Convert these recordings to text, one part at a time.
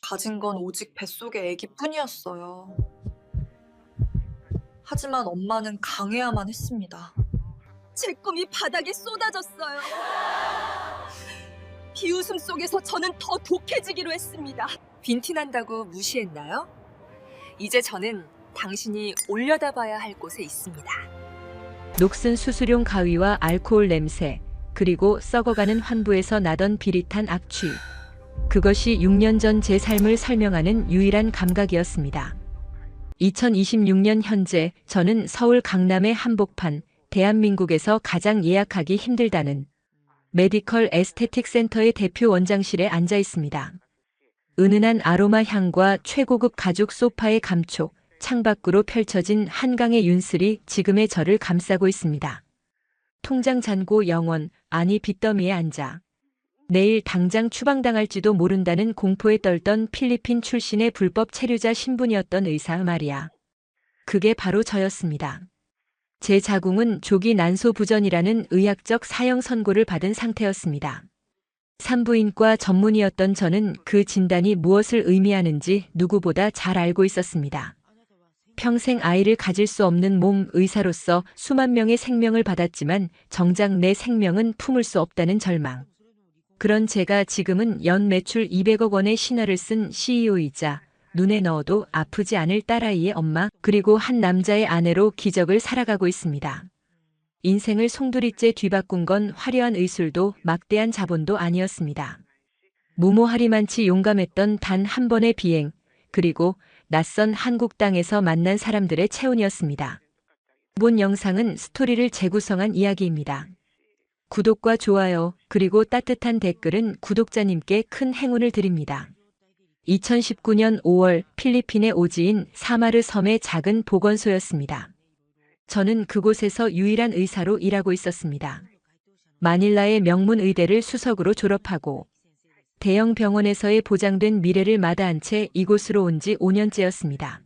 가진 건 오직 뱃속의 아기뿐이었어요. 하지만 엄마는 강해야만 했습니다. 제 꿈이 바닥에 쏟아졌어요. 비웃음 속에서 저는 더 독해지기로 했습니다. 빈티난다고 무시했나요? 이제 저는 당신이 올려다봐야 할 곳에 있습니다. 녹슨 수수용 가위와 알코올 냄새, 그리고 썩어가는 환부에서 나던 비릿한 악취. 그것이 6년 전 제 삶을 설명하는 유일한 감각이었습니다. 2026년 현재 저는 서울 강남의 한복판, 대한민국에서 가장 예약하기 힘들다는 메디컬 에스테틱 센터의 대표 원장실에 앉아 있습니다. 은은한 아로마 향과 최고급 가죽 소파의 감촉, 창밖으로 펼쳐진 한강의 윤슬이 지금의 저를 감싸고 있습니다. 통장 잔고 영원, 아니 빚더미에 앉아 내일 당장 추방당할지도 모른다는 공포에 떨던 필리핀 출신의 불법 체류자 신분이었던 의사 말이야. 그게 바로 저였습니다. 제 자궁은 조기 난소부전이라는 의학적 사형 선고를 받은 상태였습니다. 산부인과 전문의였던 저는 그 진단이 무엇을 의미하는지 누구보다 잘 알고 있었습니다. 평생 아이를 가질 수 없는 몸 의사로서 수만 명의 생명을 받았지만 정작 내 생명은 품을 수 없다는 절망. 그런 제가 지금은 연 매출 200억 원의 신화를 쓴 CEO이자 눈에 넣어도 아프지 않을 딸아이의 엄마, 그리고 한 남자의 아내로 기적을 살아가고 있습니다. 인생을 송두리째 뒤바꾼 건 화려한 의술도 막대한 자본도 아니었습니다. 무모하리만치 용감했던 단 한 번의 비행, 그리고 낯선 한국 땅에서 만난 사람들의 체온이었습니다. 본 영상은 스토리를 재구성한 이야기입니다. 구독과 좋아요, 그리고 따뜻한 댓글은 구독자님께 큰 행운을 드립니다. 2019년 5월 필리핀의 오지인 사마르 섬의 작은 보건소였습니다. 저는 그곳에서 유일한 의사로 일하고 있었습니다. 마닐라의 명문 의대를 수석으로 졸업하고 대형 병원에서의 보장된 미래를 마다한 채 이곳으로 온 지 5년째였습니다.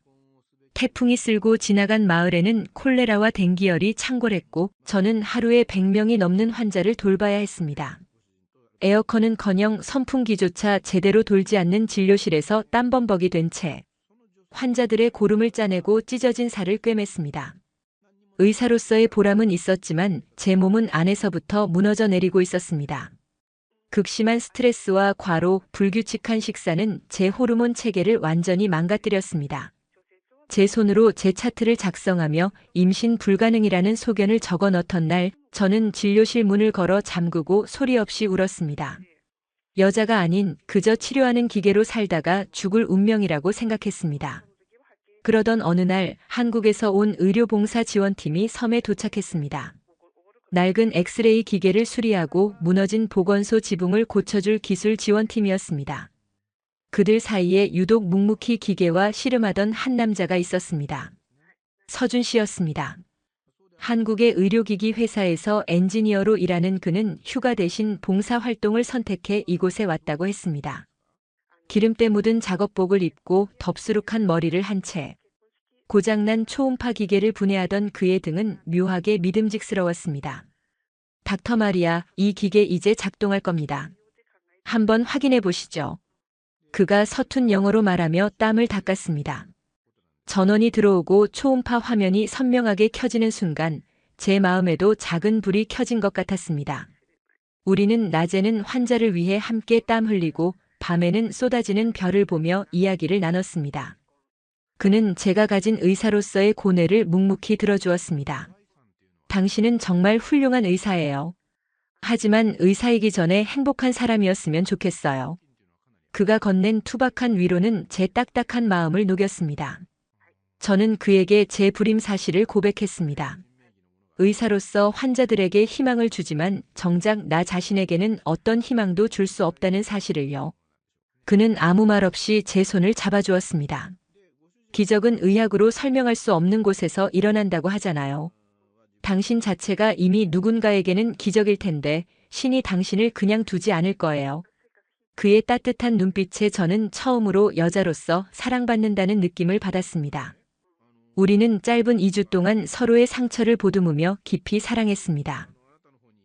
태풍이 쓸고 지나간 마을에는 콜레라와 댕기열이 창궐했고 저는 하루에 100명이 넘는 환자를 돌봐야 했습니다. 에어컨은커녕 선풍기조차 제대로 돌지 않는 진료실에서 땀범벅이 된 채 환자들의 고름을 짜내고 찢어진 살을 꿰맸습니다. 의사로서의 보람은 있었지만 제 몸은 안에서부터 무너져 내리고 있었습니다. 극심한 스트레스와 과로, 불규칙한 식사는 제 호르몬 체계를 완전히 망가뜨렸습니다. 제 손으로 제 차트를 작성하며 임신 불가능이라는 소견을 적어 넣던 날, 저는 진료실 문을 걸어 잠그고 소리 없이 울었습니다. 여자가 아닌 그저 치료하는 기계로 살다가 죽을 운명이라고 생각했습니다. 그러던 어느 날 한국에서 온 의료봉사 지원팀이 섬에 도착했습니다. 낡은 엑스레이 기계를 수리하고 무너진 보건소 지붕을 고쳐줄 기술 지원팀이었습니다. 그들 사이에 유독 묵묵히 기계와 씨름하던 한 남자가 있었습니다. 서준 씨였습니다. 한국의 의료기기 회사에서 엔지니어로 일하는 그는 휴가 대신 봉사활동을 선택해 이곳에 왔다고 했습니다. 기름때 묻은 작업복을 입고 덥수룩한 머리를 한 채 고장난 초음파 기계를 분해하던 그의 등은 묘하게 믿음직스러웠습니다. 닥터 마리아, 이 기계 이제 작동할 겁니다. 한번 확인해 보시죠. 그가 서툰 영어로 말하며 땀을 닦았습니다. 전원이 들어오고 초음파 화면이 선명하게 켜지는 순간 제 마음에도 작은 불이 켜진 것 같았습니다. 우리는 낮에는 환자를 위해 함께 땀 흘리고 밤에는 쏟아지는 별을 보며 이야기를 나눴습니다. 그는 제가 가진 의사로서의 고뇌를 묵묵히 들어주었습니다. 당신은 정말 훌륭한 의사예요. 하지만 의사이기 전에 행복한 사람이었으면 좋겠어요. 그가 건넨 투박한 위로는 제 딱딱한 마음을 녹였습니다. 저는 그에게 제 불임 사실을 고백했습니다. 의사로서 환자들에게 희망을 주지만 정작 나 자신에게는 어떤 희망도 줄 수 없다는 사실을요. 그는 아무 말 없이 제 손을 잡아주었습니다. 기적은 의학으로 설명할 수 없는 곳에서 일어난다고 하잖아요. 당신 자체가 이미 누군가에게는 기적일 텐데 신이 당신을 그냥 두지 않을 거예요. 그의 따뜻한 눈빛에 저는 처음으로 여자로서 사랑받는다는 느낌을 받았습니다. 우리는 짧은 2주 동안 서로의 상처를 보듬으며 깊이 사랑했습니다.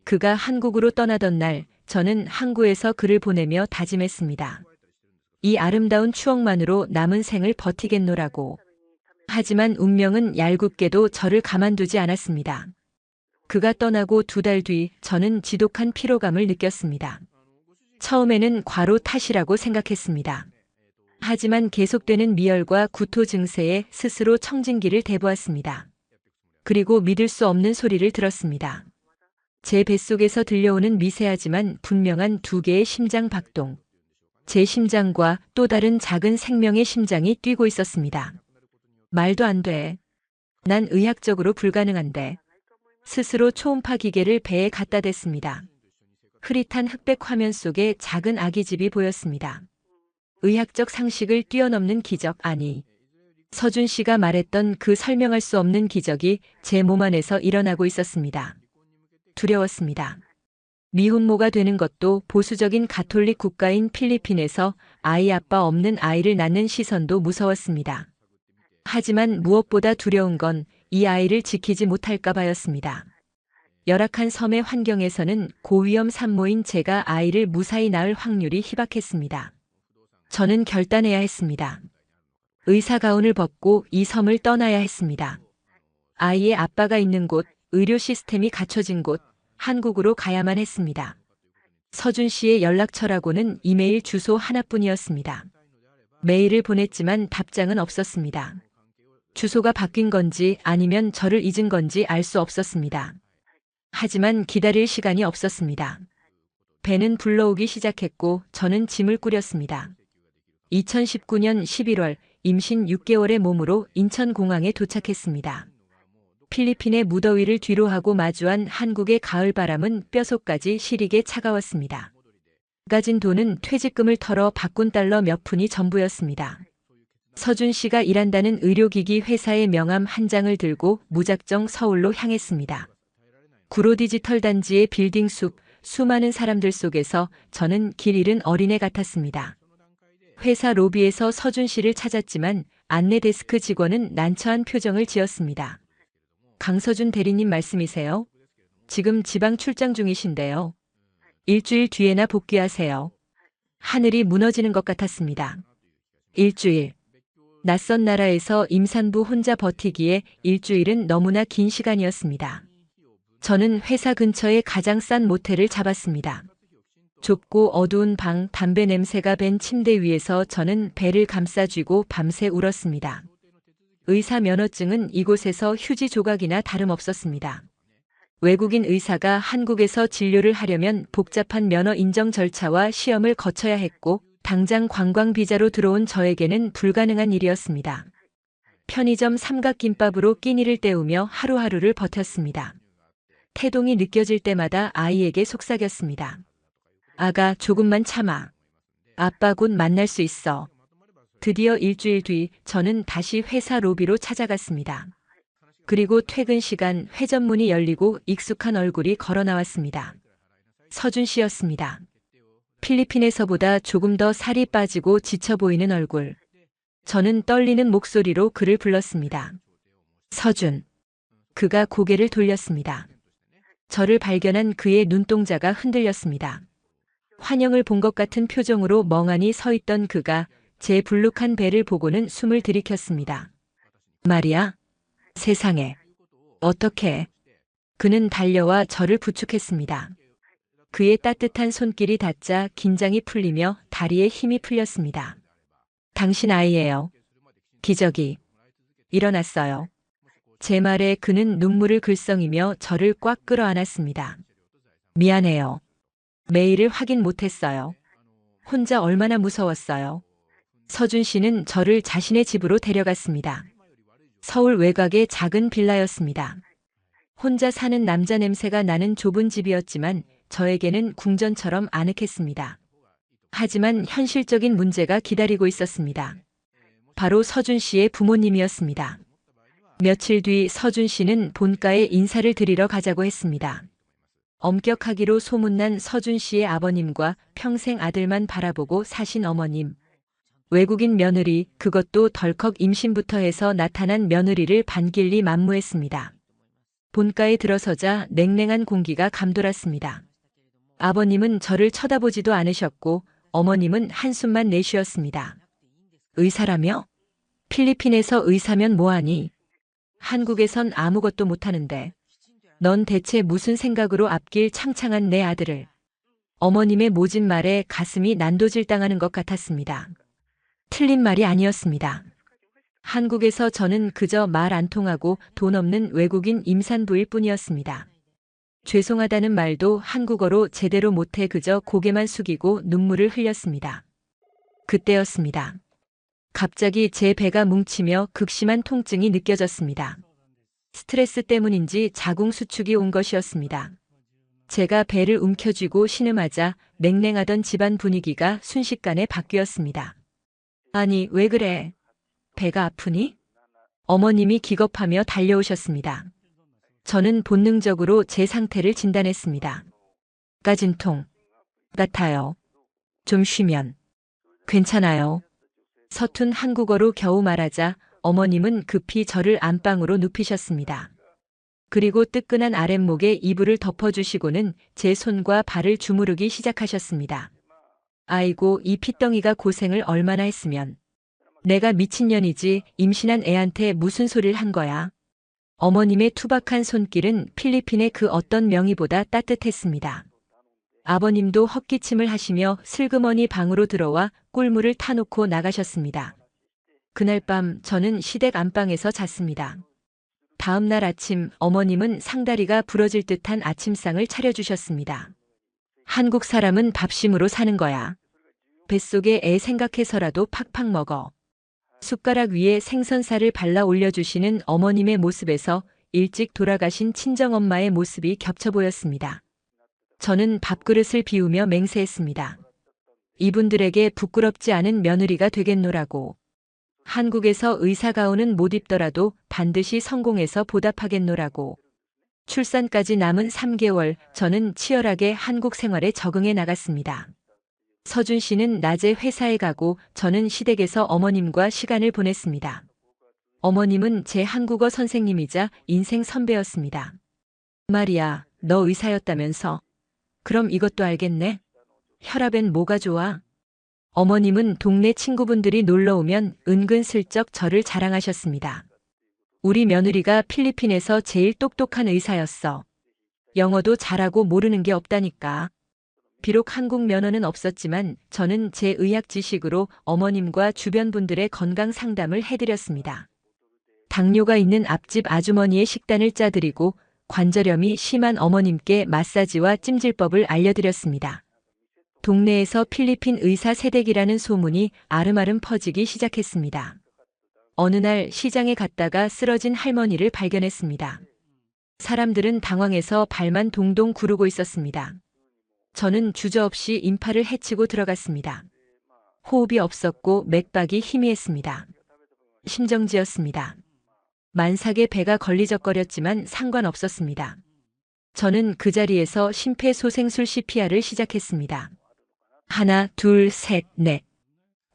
그가 한국으로 떠나던 날, 저는 항구에서 그를 보내며 다짐했습니다. 이 아름다운 추억만으로 남은 생을 버티겠노라고. 하지만 운명은 얄궂게도 저를 가만두지 않았습니다. 그가 떠나고 2달 뒤 저는 지독한 피로감을 느꼈습니다. 처음에는 과로 탓이라고 생각했습니다. 하지만 계속되는 미열과 구토 증세에 스스로 청진기를 대보았습니다. 그리고 믿을 수 없는 소리를 들었습니다. 제 뱃속에서 들려오는 미세하지만 분명한 2개의 심장 박동. 제 심장과 또 다른 작은 생명의 심장이 뛰고 있었습니다. 말도 안 돼. 난 의학적으로 불가능한데. 스스로 초음파 기계를 배에 갖다 댔습니다. 흐릿한 흑백 화면 속에 작은 아기집이 보였습니다. 의학적 상식을 뛰어넘는 기적, 아니. 서준 씨가 말했던 그 설명할 수 없는 기적이 제 몸 안에서 일어나고 있었습니다. 두려웠습니다. 미혼모가 되는 것도 보수적인 가톨릭 국가인 필리핀에서 아이 아빠 없는 아이를 낳는 시선도 무서웠습니다. 하지만 무엇보다 두려운 건 이 아이를 지키지 못할까 봐였습니다. 열악한 섬의 환경에서는 고위험 산모인 제가 아이를 무사히 낳을 확률이 희박했습니다. 저는 결단해야 했습니다. 의사 가운을 벗고 이 섬을 떠나야 했습니다. 아이의 아빠가 있는 곳, 의료 시스템이 갖춰진 곳, 한국으로 가야만 했습니다. 서준 씨의 연락처라고는 이메일 주소 하나뿐이었습니다. 메일을 보냈지만 답장은 없었습니다. 주소가 바뀐 건지 아니면 저를 잊은 건지 알 수 없었습니다. 하지만 기다릴 시간이 없었습니다. 배는 불러오기 시작했고 저는 짐을 꾸렸습니다. 2019년 11월 임신 6개월의 몸으로 인천공항에 도착했습니다. 필리핀의 무더위를 뒤로하고 마주한 한국의 가을바람은 뼛속까지 시리게 차가웠습니다. 가진 돈은 퇴직금을 털어 바꾼 달러 몇 푼이 전부였습니다. 서준 씨가 일한다는 의료기기 회사의 명함 한 장을 들고 무작정 서울로 향했습니다. 구로 디지털 단지의 빌딩 숲, 수많은 사람들 속에서 저는 길 잃은 어린애 같았습니다. 회사 로비에서 서준 씨를 찾았지만 안내 데스크 직원은 난처한 표정을 지었습니다. 강서준 대리님 말씀이세요? 지금 지방 출장 중이신데요. 일주일 뒤에나 복귀하세요. 하늘이 무너지는 것 같았습니다. 일주일. 낯선 나라에서 임산부 혼자 버티기에 일주일은 너무나 긴 시간이었습니다. 저는 회사 근처의 가장 싼 모텔을 잡았습니다. 좁고 어두운 방, 담배 냄새가 밴 침대 위에서 저는 배를 감싸쥐고 밤새 울었습니다. 의사 면허증은 이곳에서 휴지 조각이나 다름없었습니다. 외국인 의사가 한국에서 진료를 하려면 복잡한 면허 인정 절차와 시험을 거쳐야 했고 당장 관광 비자로 들어온 저에게는 불가능한 일이었습니다. 편의점 삼각김밥으로 끼니를 때우며 하루하루를 버텼습니다. 태동이 느껴질 때마다 아이에게 속삭였습니다. 아가, 조금만 참아. 아빠 곧 만날 수 있어. 드디어 일주일 뒤 저는 다시 회사 로비로 찾아갔습니다. 그리고 퇴근 시간 회전문이 열리고 익숙한 얼굴이 걸어 나왔습니다. 서준 씨였습니다. 필리핀에서보다 조금 더 살이 빠지고 지쳐 보이는 얼굴. 저는 떨리는 목소리로 그를 불렀습니다. 서준. 그가 고개를 돌렸습니다. 저를 발견한 그의 눈동자가 흔들렸습니다. 환영을 본 것 같은 표정으로 멍하니 서 있던 그가 제 불룩한 배를 보고는 숨을 들이켰습니다. 말이야? 세상에. 어떻게? 그는 달려와 저를 부축했습니다. 그의 따뜻한 손길이 닿자 긴장이 풀리며 다리에 힘이 풀렸습니다. 당신 아이예요. 기적이 일어났어요. 제 말에 그는 눈물을 글썽이며 저를 꽉 끌어안았습니다. 미안해요. 메일을 확인 못했어요. 혼자 얼마나 무서웠어요. 서준 씨는 저를 자신의 집으로 데려갔습니다. 서울 외곽의 작은 빌라였습니다. 혼자 사는 남자 냄새가 나는 좁은 집이었지만 저에게는 궁전처럼 아늑했습니다. 하지만 현실적인 문제가 기다리고 있었습니다. 바로 서준 씨의 부모님이었습니다. 며칠 뒤 서준 씨는 본가에 인사를 드리러 가자고 했습니다. 엄격하기로 소문난 서준 씨의 아버님과 평생 아들만 바라보고 사신 어머님. 외국인 며느리, 그것도 덜컥 임신부터 해서 나타난 며느리를 반길리 만무했습니다. 본가에 들어서자 냉랭한 공기가 감돌았습니다. 아버님은 저를 쳐다보지도 않으셨고 어머님은 한숨만 내쉬었습니다. 의사라며? 필리핀에서 의사면 뭐하니? 한국에선 아무것도 못하는데. 넌 대체 무슨 생각으로 앞길 창창한 내 아들을. 어머님의 모진 말에 가슴이 난도질당하는 것 같았습니다. 틀린 말이 아니었습니다. 한국에서 저는 그저 말 안 통하고 돈 없는 외국인 임산부일 뿐이었습니다. 죄송하다는 말도 한국어로 제대로 못해 그저 고개만 숙이고 눈물을 흘렸습니다. 그때였습니다. 갑자기 제 배가 뭉치며 극심한 통증이 느껴졌습니다. 스트레스 때문인지 자궁 수축이 온 것이었습니다. 제가 배를 움켜쥐고 신음하자 냉랭하던 집안 분위기가 순식간에 바뀌었습니다. 아니, 왜 그래? 배가 아프니? 어머님이 기겁하며 달려오셨습니다. 저는 본능적으로 제 상태를 진단했습니다. 가진통 같아요. 좀 쉬면 괜찮아요. 서툰 한국어로 겨우 말하자 어머님은 급히 저를 안방으로 눕히셨습니다. 그리고 뜨끈한 아랫목에 이불을 덮어주시고는 제 손과 발을 주무르기 시작하셨습니다. 아이고, 이 핏덩이가 고생을 얼마나 했으면. 내가 미친년이지 임신한 애한테 무슨 소리를 한 거야. 어머님의 투박한 손길은 필리핀의 그 어떤 명의보다 따뜻했습니다. 아버님도 헛기침을 하시며 슬그머니 방으로 들어와 꿀물을 타놓고 나가셨습니다. 그날 밤 저는 시댁 안방에서 잤습니다. 다음 날 아침 어머님은 상다리가 부러질 듯한 아침상을 차려주셨습니다. 한국 사람은 밥심으로 사는 거야. 뱃속에 애 생각해서라도 팍팍 먹어. 숟가락 위에 생선살을 발라 올려주시는 어머님의 모습에서 일찍 돌아가신 친정엄마의 모습이 겹쳐 보였습니다. 저는 밥그릇을 비우며 맹세했습니다. 이분들에게 부끄럽지 않은 며느리가 되겠노라고. 한국에서 의사가운은 못 입더라도 반드시 성공해서 보답하겠노라고. 출산까지 남은 3개월 저는 치열하게 한국 생활에 적응해 나갔습니다. 서준 씨는 낮에 회사에 가고 저는 시댁에서 어머님과 시간을 보냈습니다. 어머님은 제 한국어 선생님이자 인생 선배였습니다. 마리아, 너 의사였다면서? 그럼 이것도 알겠네? 혈압엔 뭐가 좋아? 어머님은 동네 친구분들이 놀러 오면 은근슬쩍 저를 자랑하셨습니다. 우리 며느리가 필리핀에서 제일 똑똑한 의사였어. 영어도 잘하고 모르는 게 없다니까. 비록 한국 면허는 없었지만 저는 제 의학 지식으로 어머님과 주변 분들의 건강 상담을 해드렸습니다. 당뇨가 있는 앞집 아주머니의 식단을 짜드리고 관절염이 심한 어머님께 마사지와 찜질법을 알려드렸습니다. 동네에서 필리핀 의사 세댁이라는 소문이 아름아름 퍼지기 시작했습니다. 어느 날 시장에 갔다가 쓰러진 할머니를 발견했습니다. 사람들은 당황해서 발만 동동 구르고 있었습니다. 저는 주저없이 인파를 헤치고 들어갔습니다. 호흡이 없었고 맥박이 희미했습니다. 심정지였습니다. 만삭의 배가 걸리적거렸지만 상관없었습니다. 저는 그 자리에서 심폐소생술 CPR을 시작했습니다. 하나, 둘, 셋, 넷.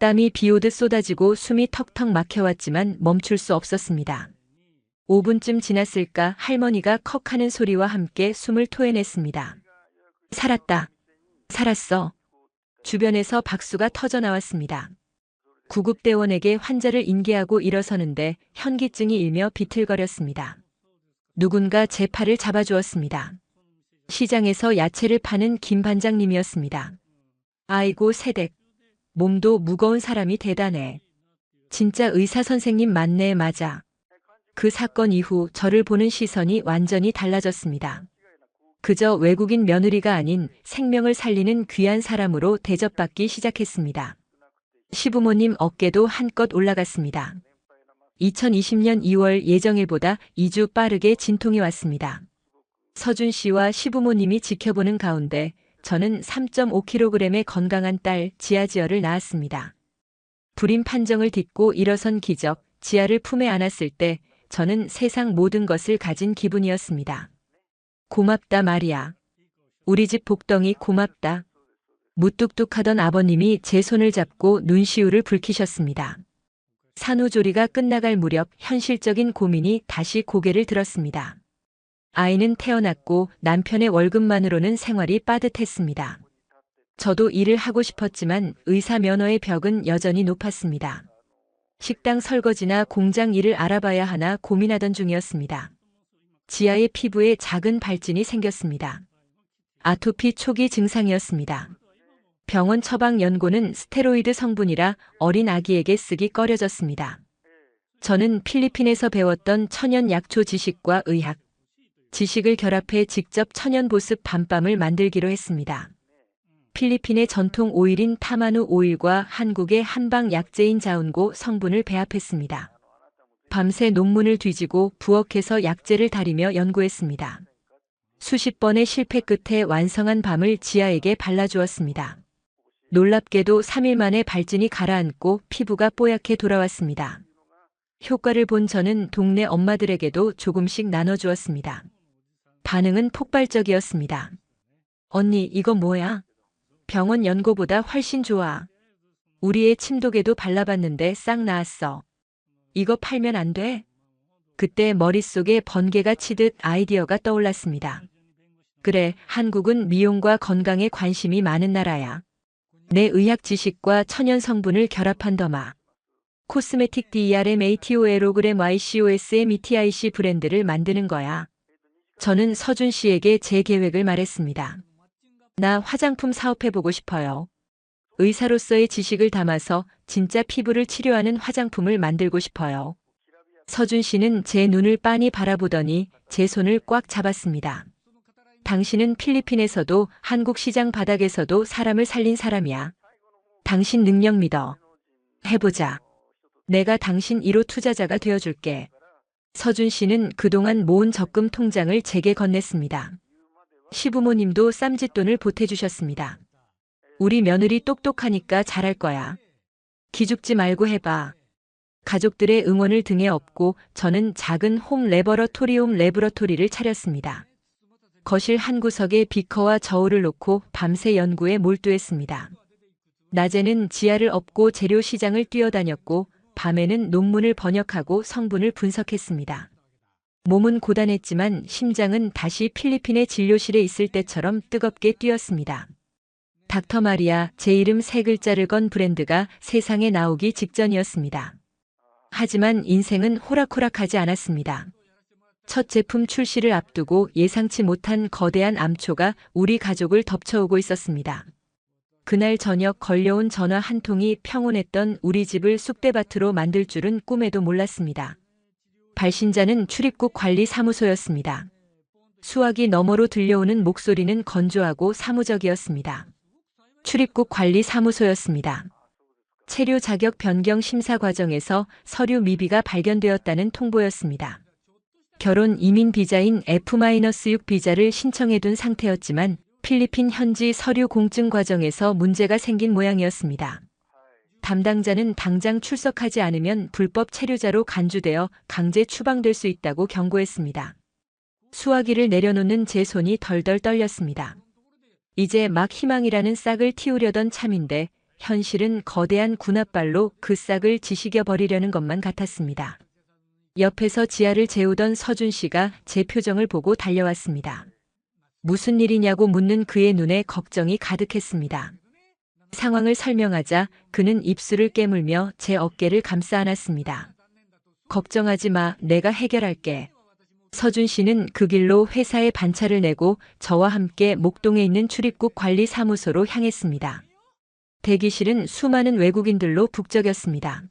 땀이 비오듯 쏟아지고 숨이 턱턱 막혀왔지만 멈출 수 없었습니다. 5분쯤 지났을까 할머니가 컥 하는 소리와 함께 숨을 토해냈습니다. 살았다. 살았어. 주변에서 박수가 터져 나왔습니다. 구급대원에게 환자를 인계하고 일어서는데 현기증이 일며 비틀거렸습니다. 누군가 제 팔을 잡아주었습니다. 시장에서 야채를 파는 김 반장님이었습니다. 아이고 세댁. 몸도 무거운 사람이 대단해. 진짜 의사 선생님 맞네. 맞아. 그 사건 이후 저를 보는 시선이 완전히 달라졌습니다. 그저 외국인 며느리가 아닌 생명을 살리는 귀한 사람으로 대접받기 시작했습니다. 시부모님 어깨도 한껏 올라갔습니다. 2020년 2월 예정일보다 2주 빠르게 진통이 왔습니다. 서준 씨와 시부모님이 지켜보는 가운데 저는 3.5kg의 건강한 딸 지아지어를 낳았습니다. 불임 판정을 딛고 일어선 기적 지아를 품에 안았을 때 저는 세상 모든 것을 가진 기분이었습니다. 고맙다 마리아. 우리 집 복덩이 고맙다. 무뚝뚝하던 아버님이 제 손을 잡고 눈시울을 붉히셨습니다. 산후조리가 끝나갈 무렵 현실적인 고민이 다시 고개를 들었습니다. 아이는 태어났고 남편의 월급만으로는 생활이 빠듯했습니다. 저도 일을 하고 싶었지만 의사 면허의 벽은 여전히 높았습니다. 식당 설거지나 공장 일을 알아봐야 하나 고민하던 중이었습니다. 지아의 피부에 작은 발진이 생겼습니다. 아토피 초기 증상이었습니다. 병원 처방 연고는 스테로이드 성분이라 어린 아기에게 쓰기 꺼려졌습니다. 저는 필리핀에서 배웠던 천연 약초 지식과 의학 지식을 결합해 직접 천연 보습 밤밤을 만들기로 했습니다. 필리핀의 전통 오일인 타마누 오일과 한국의 한방 약재인 자운고 성분을 배합했습니다. 밤새 논문을 뒤지고 부엌에서 약재를 다리며 연구했습니다. 수십 번의 실패 끝에 완성한 밤을 지아에게 발라주었습니다. 놀랍게도 3일 만에 발진이 가라앉고 피부가 뽀얗게 돌아왔습니다. 효과를 본 저는 동네 엄마들에게도 조금씩 나눠주었습니다. 반응은 폭발적이었습니다. 언니, 이거 뭐야? 병원 연고보다 훨씬 좋아. 우리 애 침독에도 발라봤는데 싹 나았어. 이거 팔면 안 돼? 그때 머릿속에 번개가 치듯 아이디어가 떠올랐습니다. 그래, 한국은 미용과 건강에 관심이 많은 나라야. 내 의학 지식과 천연 성분을 결합한 더마. 코스메틱 DRMATOLOG램 YCOSMETIC 브랜드를 만드는 거야. 저는 서준 씨에게 제 계획을 말했습니다. 나 화장품 사업해보고 싶어요. 의사로서의 지식을 담아서 진짜 피부를 치료하는 화장품을 만들고 싶어요. 서준 씨는 제 눈을 빤히 바라보더니 제 손을 꽉 잡았습니다. 당신은 필리핀에서도 한국 시장 바닥에서도 사람을 살린 사람이야. 당신 능력 믿어. 해보자. 내가 당신 1호 투자자가 되어줄게. 서준 씨는 그동안 모은 적금 통장을 제게 건넸습니다. 시부모님도 쌈짓돈을 보태주셨습니다. 우리 며느리 똑똑하니까 잘할 거야. 기죽지 말고 해봐. 가족들의 응원을 등에 업고 저는 작은 홈 레버러토리를 차렸습니다. 거실 한 구석에 비커와 저울을 놓고 밤새 연구에 몰두했습니다. 낮에는 지하를 업고 재료 시장을 뛰어다녔고 밤에는 논문을 번역하고 성분을 분석했습니다. 몸은 고단했지만 심장은 다시 필리핀의 진료실에 있을 때처럼 뜨겁게 뛰었습니다. 닥터 마리아, 제 이름 3글자를 건 브랜드가 세상에 나오기 직전이었습니다. 하지만 인생은 호락호락하지 않았습니다. 첫 제품 출시를 앞두고 예상치 못한 거대한 암초가 우리 가족을 덮쳐오고 있었습니다. 그날 저녁 걸려온 전화 한 통이 평온했던 우리 집을 쑥대밭으로 만들 줄은 꿈에도 몰랐습니다. 발신자는 출입국 관리 사무소였습니다. 수화기 너머로 들려오는 목소리는 건조하고 사무적이었습니다. 출입국 관리 사무소였습니다. 체류 자격 변경 심사 과정에서 서류 미비가 발견되었다는 통보였습니다. 결혼 이민 비자인 F-6 비자를 신청해둔 상태였지만 필리핀 현지 서류 공증 과정에서 문제가 생긴 모양이었습니다. 담당자는 당장 출석하지 않으면 불법 체류자로 간주되어 강제 추방될 수 있다고 경고했습니다. 수화기를 내려놓는 제 손이 덜덜 떨렸습니다. 이제 막 희망이라는 싹을 틔우려던 참인데 현실은 거대한 군홧발로 그 싹을 지식여 버리려는 것만 같았습니다. 옆에서 지하를 재우던 서준 씨가 제 표정을 보고 달려왔습니다. 무슨 일이냐고 묻는 그의 눈에 걱정이 가득했습니다. 상황을 설명하자 그는 입술을 깨물며 제 어깨를 감싸 안았습니다. 걱정하지 마, 내가 해결할게. 서준 씨는 그 길로 회사에 반차를 내고 저와 함께 목동에 있는 출입국 관리 사무소로 향했습니다. 대기실은 수많은 외국인들로 북적였습니다.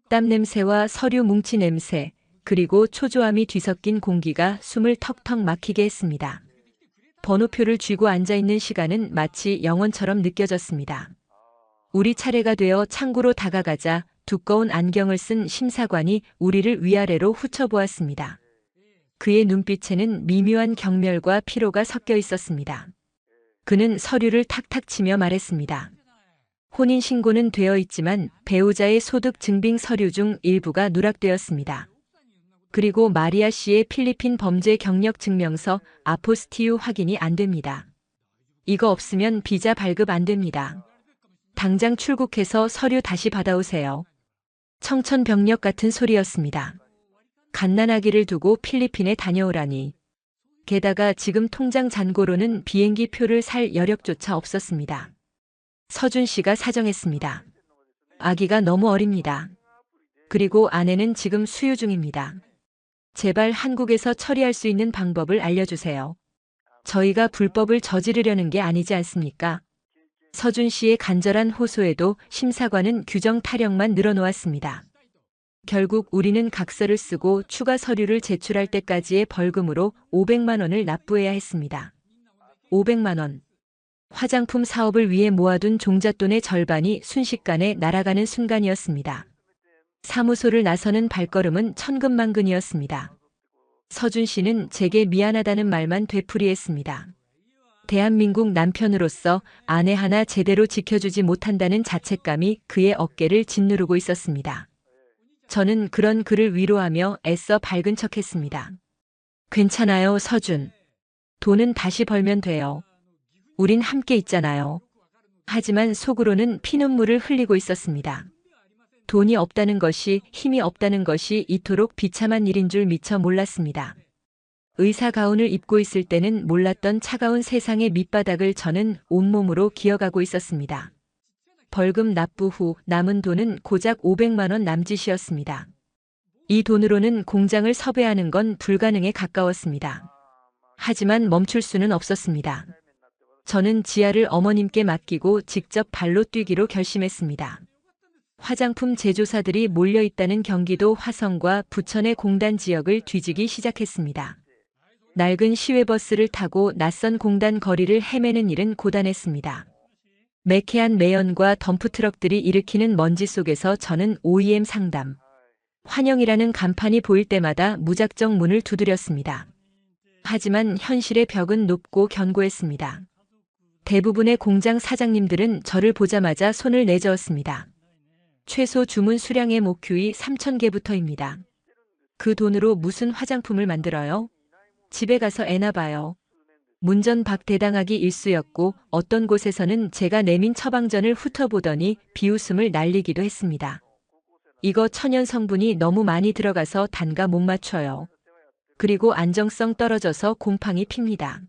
땀 냄새와 서류 뭉치 냄새, 그리고 초조함이 뒤섞인 공기가 숨을 턱턱 막히게 했습니다. 번호표를 쥐고 앉아있는 시간은 마치 영원처럼 느껴졌습니다. 우리 차례가 되어 창구로 다가가자 두꺼운 안경을 쓴 심사관이 우리를 위아래로 훑어보았습니다. 그의 눈빛에는 미묘한 경멸과 피로가 섞여 있었습니다. 그는 서류를 탁탁 치며 말했습니다. 혼인신고는 되어 있지만 배우자의 소득 증빙 서류 중 일부가 누락되었습니다. 그리고 마리아 씨의 필리핀 범죄 경력 증명서 아포스티유 확인이 안 됩니다. 이거 없으면 비자 발급 안 됩니다. 당장 출국해서 서류 다시 받아오세요. 청천벽력 같은 소리였습니다. 갓난아기를 두고 필리핀에 다녀오라니. 게다가 지금 통장 잔고로는 비행기 표를 살 여력조차 없었습니다. 서준 씨가 사정했습니다. 아기가 너무 어립니다. 그리고 아내는 지금 수유 중입니다. 제발 한국에서 처리할 수 있는 방법을 알려주세요. 저희가 불법을 저지르려는 게 아니지 않습니까? 서준 씨의 간절한 호소에도 심사관은 규정 타령만 늘어놓았습니다. 결국 우리는 각서를 쓰고 추가 서류를 제출할 때까지의 벌금으로 500만 원을 납부해야 했습니다. 500만 원. 화장품 사업을 위해 모아둔 종잣돈의 절반이 순식간에 날아가는 순간이었습니다. 사무소를 나서는 발걸음은 천근만근이었습니다. 서준 씨는 제게 미안하다는 말만 되풀이했습니다. 대한민국 남편으로서 아내 하나 제대로 지켜주지 못한다는 자책감이 그의 어깨를 짓누르고 있었습니다. 저는 그런 그를 위로하며 애써 밝은 척했습니다. 괜찮아요, 서준. 돈은 다시 벌면 돼요. 우린 함께 있잖아요. 하지만 속으로는 피눈물을 흘리고 있었습니다. 돈이 없다는 것이, 힘이 없다는 것이 이토록 비참한 일인 줄 미처 몰랐습니다. 의사 가운을 입고 있을 때는 몰랐던 차가운 세상의 밑바닥을 저는 온몸으로 기어가고 있었습니다. 벌금 납부 후 남은 돈은 고작 500만 원 남짓이었습니다. 이 돈으로는 공장을 섭외하는 건 불가능에 가까웠습니다. 하지만 멈출 수는 없었습니다. 저는 지아를 어머님께 맡기고 직접 발로 뛰기로 결심했습니다. 화장품 제조사들이 몰려있다는 경기도 화성과 부천의 공단 지역을 뒤지기 시작했습니다. 낡은 시외버스를 타고 낯선 공단 거리를 헤매는 일은 고단했습니다. 매캐한 매연과 덤프트럭들이 일으키는 먼지 속에서 저는 OEM 상담, 환영이라는 간판이 보일 때마다 무작정 문을 두드렸습니다. 하지만 현실의 벽은 높고 견고했습니다. 대부분의 공장 사장님들은 저를 보자마자 손을 내저었습니다. 최소 주문 수량의 목표이 3,000개부터입니다. 그 돈으로 무슨 화장품을 만들어요? 집에 가서 애나 봐요. 문전박대당하기 일쑤였고 어떤 곳에서는 제가 내민 처방전을 훑어보더니 비웃음을 날리기도 했습니다. 이거 천연 성분이 너무 많이 들어가서 단가 못 맞춰요. 그리고 안정성 떨어져서 곰팡이 핍니다.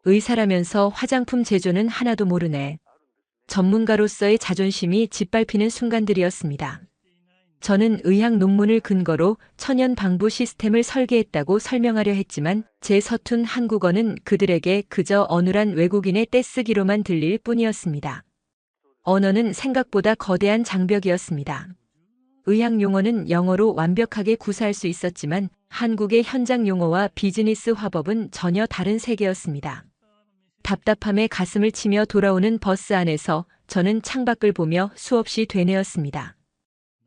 의사라면서 화장품 제조는 하나도 모르네. 전문가로서의 자존심이 짓밟히는 순간들이었습니다. 저는 의학 논문을 근거로 천연 방부 시스템을 설계했다고 설명하려 했지만 제 서툰 한국어는 그들에게 그저 어눌한 외국인의 떼쓰기로만 들릴 뿐이었습니다. 언어는 생각보다 거대한 장벽이었습니다. 의학 용어는 영어로 완벽하게 구사할 수 있었지만 한국의 현장 용어와 비즈니스 화법은 전혀 다른 세계였습니다. 답답함에 가슴을 치며 돌아오는 버스 안에서 저는 창밖을 보며 수없이 되뇌었습니다.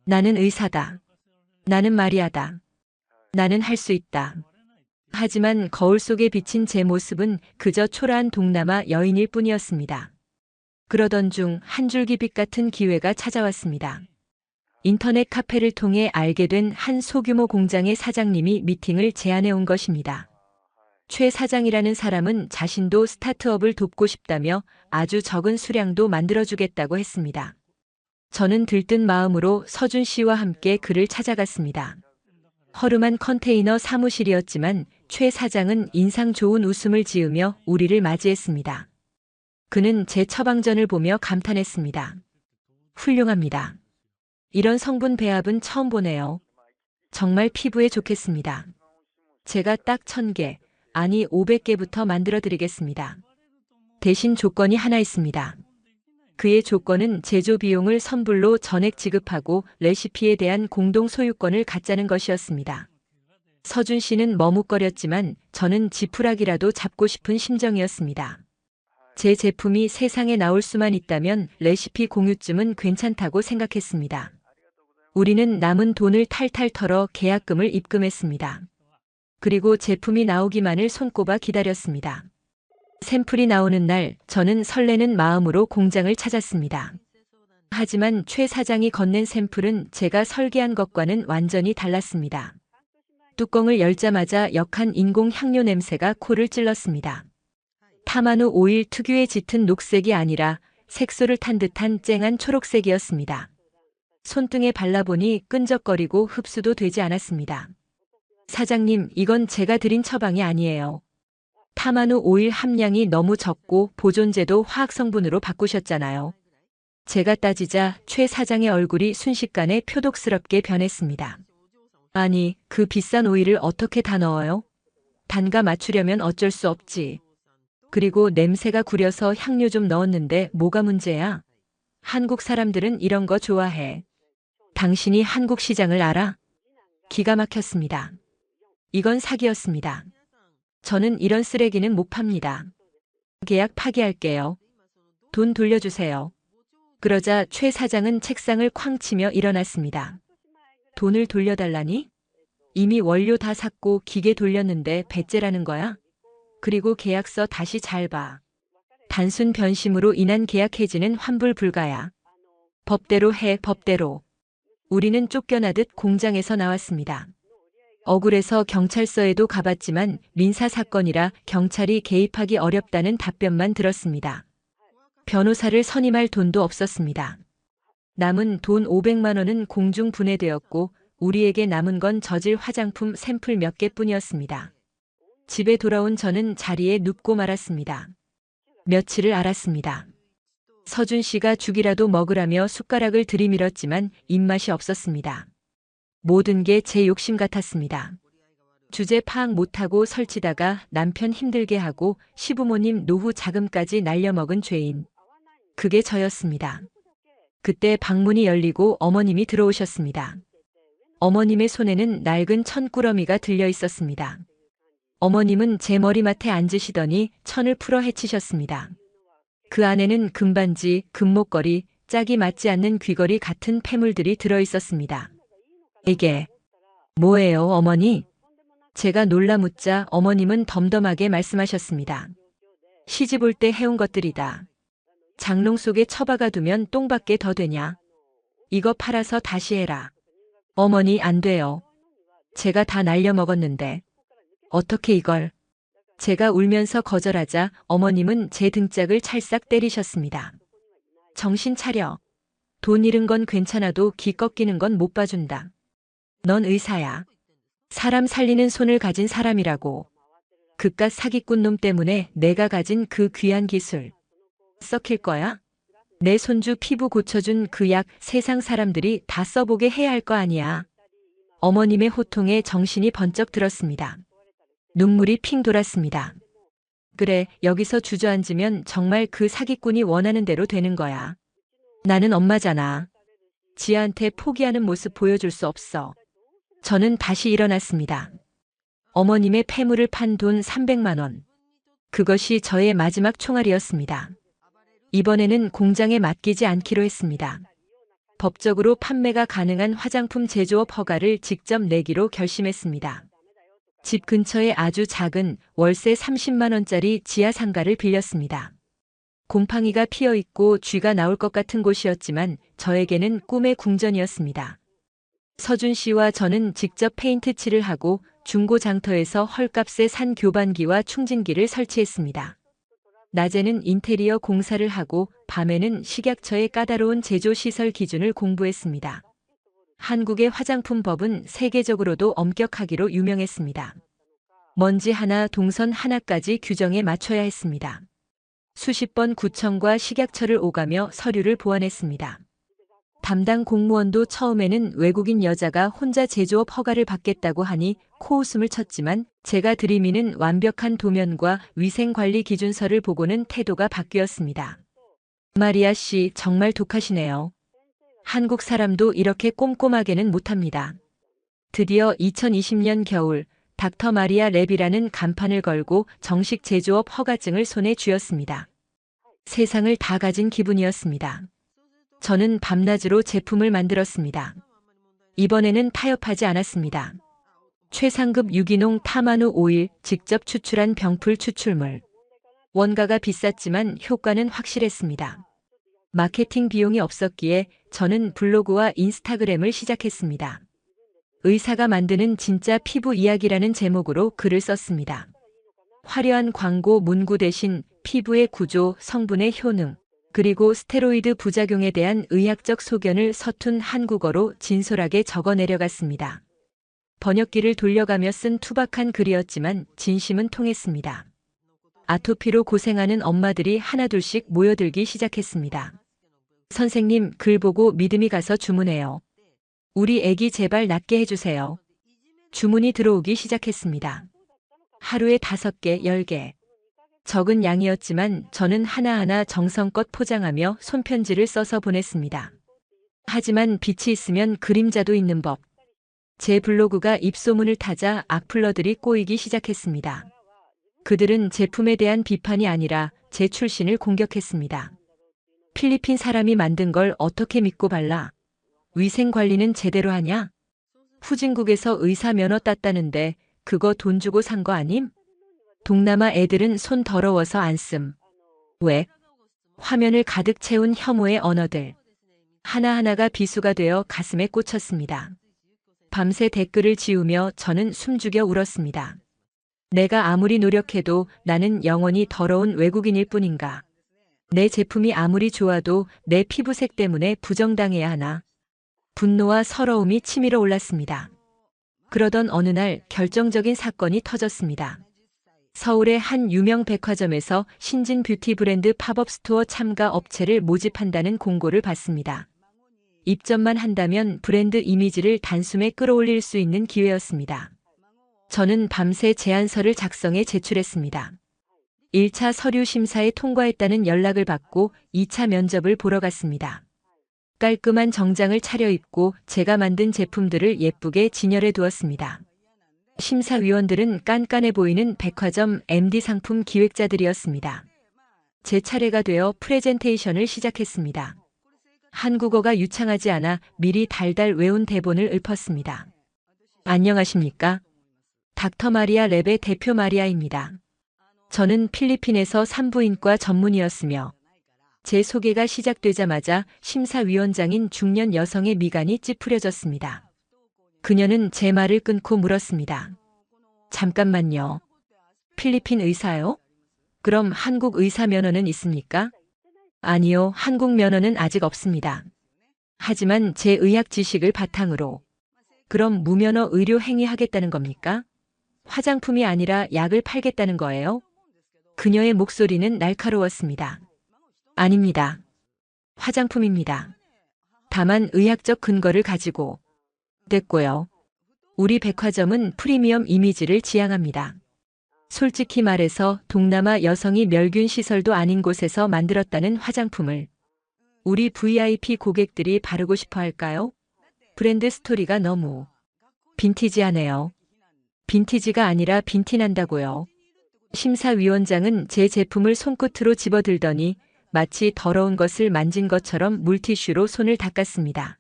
나는 의사다. 나는 마리아다. 나는 할 수 있다. 하지만 거울 속에 비친 제 모습은 그저 초라한 동남아 여인일 뿐이었습니다. 그러던 중 한 줄기 빛 같은 기회가 찾아왔습니다. 인터넷 카페를 통해 알게 된 한 소규모 공장의 사장님이 미팅을 제안해 온 것입니다. 최 사장이라는 사람은 자신도 스타트업을 돕고 싶다며 아주 적은 수량도 만들어주겠다고 했습니다. 저는 들뜬 마음으로 서준 씨와 함께 그를 찾아갔습니다. 허름한 컨테이너 사무실이었지만 최 사장은 인상 좋은 웃음을 지으며 우리를 맞이했습니다. 그는 제 처방전을 보며 감탄했습니다. 훌륭합니다. 이런 성분 배합은 처음 보네요. 정말 피부에 좋겠습니다. 제가 딱 1,000개, 아니 500개부터 만들어 드리겠습니다. 대신 조건이 하나 있습니다. 그의 조건은 제조 비용을 선불로 전액 지급하고 레시피에 대한 공동 소유권을 갖자는 것이었습니다. 서준 씨는 머뭇거렸지만 저는 지푸라기라도 잡고 싶은 심정이었습니다. 제 제품이 세상에 나올 수만 있다면 레시피 공유쯤은 괜찮다고 생각했습니다. 우리는 남은 돈을 탈탈 털어 계약금을 입금했습니다. 그리고 제품이 나오기만을 손꼽아 기다렸습니다. 샘플이 나오는 날 저는 설레는 마음으로 공장을 찾았습니다. 하지만 최 사장이 건넨 샘플은 제가 설계한 것과는 완전히 달랐습니다. 뚜껑을 열자마자 역한 인공 향료 냄새가 코를 찔렀습니다. 타마누 오일 특유의 짙은 녹색이 아니라 색소를 탄 듯한 쨍한 초록색이었습니다. 손등에 발라보니 끈적거리고 흡수도 되지 않았습니다. 사장님, 이건 제가 드린 처방이 아니에요. 타마누 오일 함량이 너무 적고 보존제도 화학 성분으로 바꾸셨잖아요. 제가 따지자 최 사장의 얼굴이 순식간에 표독스럽게 변했습니다. 아니, 그 비싼 오일을 어떻게 다 넣어요? 단가 맞추려면 어쩔 수 없지. 그리고 냄새가 구려서 향료 좀 넣었는데 뭐가 문제야? 한국 사람들은 이런 거 좋아해. 당신이 한국 시장을 알아? 기가 막혔습니다. 이건 사기였습니다. 저는 이런 쓰레기는 못 팝니다. 계약 파기할게요. 돈 돌려주세요. 그러자 최 사장은 책상을 쾅 치며 일어났습니다. 돈을 돌려달라니? 이미 원료 다 샀고 기계 돌렸는데 배째라는 거야? 그리고 계약서 다시 잘 봐. 단순 변심으로 인한 계약 해지는 환불 불가야. 법대로 해, 법대로. 우리는 쫓겨나듯 공장에서 나왔습니다. 억울해서 경찰서에도 가봤지만 민사 사건이라 경찰이 개입하기 어렵다는 답변만 들었습니다. 변호사를 선임할 돈도 없었습니다. 남은 돈 500만 원은 공중 분해되었고 우리에게 남은 건 저질 화장품 샘플 몇 개뿐이었습니다. 집에 돌아온 저는 자리에 눕고 말았습니다. 며칠을 앓았습니다. 서준 씨가 죽이라도 먹으라며 숟가락을 들이밀었지만 입맛이 없었습니다. 모든 게 제 욕심 같았습니다. 주제 파악 못하고 설치다가 남편 힘들게 하고 시부모님 노후 자금까지 날려먹은 죄인. 그게 저였습니다. 그때 방문이 열리고 어머님이 들어오셨습니다. 어머님의 손에는 낡은 천꾸러미가 들려 있었습니다. 어머님은 제 머리맡에 앉으시더니 천을 풀어 헤치셨습니다. 그 안에는 금반지, 금목걸이, 짝이 맞지 않는 귀걸이 같은 폐물들이 들어 있었습니다. 이게 뭐예요, 어머니? 제가 놀라 묻자 어머님은 덤덤하게 말씀하셨습니다. 시집 올 때 해온 것들이다. 장롱 속에 처박아 두면 똥밖에 더 되냐? 이거 팔아서 다시 해라. 어머니 안 돼요. 제가 다 날려먹었는데. 어떻게 이걸? 제가 울면서 거절하자 어머님은 제 등짝을 찰싹 때리셨습니다. 정신 차려. 돈 잃은 건 괜찮아도 기 꺾이는 건 못 봐준다. 넌 의사야. 사람 살리는 손을 가진 사람이라고. 그깟 사기꾼 놈 때문에 내가 가진 그 귀한 기술. 썩힐 거야? 내 손주 피부 고쳐준 그 약 세상 사람들이 다 써보게 해야 할 거 아니야. 어머님의 호통에 정신이 번쩍 들었습니다. 눈물이 핑 돌았습니다. 그래, 여기서 주저앉으면 정말 그 사기꾼이 원하는 대로 되는 거야. 나는 엄마잖아. 지아한테 포기하는 모습 보여줄 수 없어. 저는 다시 일어났습니다. 어머님의 폐물을 판 돈 300만 원. 그것이 저의 마지막 총알이었습니다. 이번에는 공장에 맡기지 않기로 했습니다. 법적으로 판매가 가능한 화장품 제조업 허가를 직접 내기로 결심했습니다. 집 근처에 아주 작은 월세 30만 원짜리 지하 상가를 빌렸습니다. 곰팡이가 피어 있고 쥐가 나올 것 같은 곳이었지만 저에게는 꿈의 궁전이었습니다. 서준 씨와 저는 직접 페인트 칠을 하고 중고 장터에서 헐값에 산 교반기와 충진기를 설치했습니다. 낮에는 인테리어 공사를 하고 밤에는 식약처의 까다로운 제조 시설 기준을 공부했습니다. 한국의 화장품 법은 세계적으로도 엄격하기로 유명했습니다. 먼지 하나, 동선 하나까지 규정에 맞춰야 했습니다. 수십 번 구청과 식약처를 오가며 서류를 보완했습니다. 담당 공무원도 처음에는 외국인 여자가 혼자 제조업 허가를 받겠다고 하니 코웃음을 쳤지만 제가 들이미는 완벽한 도면과 위생관리 기준서를 보고는 태도가 바뀌었습니다. 마리아 씨 정말 독하시네요. 한국 사람도 이렇게 꼼꼼하게는 못합니다. 드디어 2020년 겨울 닥터 마리아 랩이라는 간판을 걸고 정식 제조업 허가증을 손에 쥐었습니다. 세상을 다 가진 기분이었습니다. 저는 밤낮으로 제품을 만들었습니다. 이번에는 타협하지 않았습니다. 최상급 유기농 타마누 오일, 직접 추출한 병풀 추출물. 원가가 비쌌지만 효과는 확실했습니다. 마케팅 비용이 없었기에 저는 블로그와 인스타그램을 시작했습니다. 의사가 만드는 진짜 피부 이야기라는 제목으로 글을 썼습니다. 화려한 광고 문구 대신 피부의 구조, 성분의 효능, 그리고 스테로이드 부작용에 대한 의학적 소견을 서툰 한국어로 진솔하게 적어 내려갔습니다. 번역기를 돌려가며 쓴 투박한 글이었지만 진심은 통했습니다. 아토피로 고생하는 엄마들이 하나둘씩 모여들기 시작했습니다. 선생님, 글 보고 믿음이 가서 주문해요. 우리 애기 제발 낫게 해주세요. 주문이 들어오기 시작했습니다. 하루에 5개, 10개. 적은 양이었지만 저는 하나하나 정성껏 포장하며 손편지를 써서 보냈습니다. 하지만 빛이 있으면 그림자도 있는 법. 제 블로그가 입소문을 타자 악플러들이 꼬이기 시작했습니다. 그들은 제품에 대한 비판이 아니라 제 출신을 공격했습니다. 필리핀 사람이 만든 걸 어떻게 믿고 발라? 위생 관리는 제대로 하냐? 후진국에서 의사 면허 땄다는데 그거 돈 주고 산 거 아님? 동남아 애들은 손 더러워서 안 씀. 왜? 화면을 가득 채운 혐오의 언어들. 하나하나가 비수가 되어 가슴에 꽂혔습니다. 밤새 댓글을 지우며 저는 숨죽여 울었습니다. 내가 아무리 노력해도 나는 영원히 더러운 외국인일 뿐인가? 내 제품이 아무리 좋아도 내 피부색 때문에 부정당해야 하나? 분노와 서러움이 치밀어 올랐습니다. 그러던 어느 날 결정적인 사건이 터졌습니다. 서울의 한 유명 백화점에서 신진 뷰티 브랜드 팝업 스토어 참가 업체를 모집한다는 공고를 받습니다. 입점만 한다면 브랜드 이미지를 단숨에 끌어올릴 수 있는 기회였습니다. 저는 밤새 제안서를 작성해 제출했습니다. 1차 서류 심사에 통과했다는 연락을 받고 2차 면접을 보러 갔습니다. 깔끔한 정장을 차려입고 제가 만든 제품들을 예쁘게 진열해 두었습니다. 심사위원들은 깐깐해 보이는 백화점 MD 상품 기획자들이었습니다. 제 차례가 되어 프레젠테이션을 시작했습니다. 한국어가 유창하지 않아 미리 달달 외운 대본을 읊었습니다. 안녕하십니까? 닥터 마리아 랩의 대표 마리아입니다. 저는 필리핀에서 산부인과 전문의였으며 제 소개가 시작되자마자 심사위원장인 중년 여성의 미간이 찌푸려졌습니다. 그녀는 제 말을 끊고 물었습니다. 잠깐만요. 필리핀 의사요? 그럼 한국 의사 면허는 있습니까? 아니요, 한국 면허는 아직 없습니다. 하지만 제 의학 지식을 바탕으로. 그럼 무면허 의료 행위하겠다는 겁니까? 화장품이 아니라 약을 팔겠다는 거예요? 그녀의 목소리는 날카로웠습니다. 아닙니다. 화장품입니다. 다만 의학적 근거를 가지고. 됐고요. 우리 백화점은 프리미엄 이미지를 지향합니다. 솔직히 말해서 동남아 여성이 멸균 시설도 아닌 곳에서 만들었다는 화장품을 우리 VIP 고객들이 바르고 싶어 할까요? 브랜드 스토리가 너무 빈티지하네요. 빈티지가 아니라 빈티난다고요. 심사위원장은 제 제품을 손끝으로 집어들더니 마치 더러운 것을 만진 것처럼 물티슈로 손을 닦았습니다.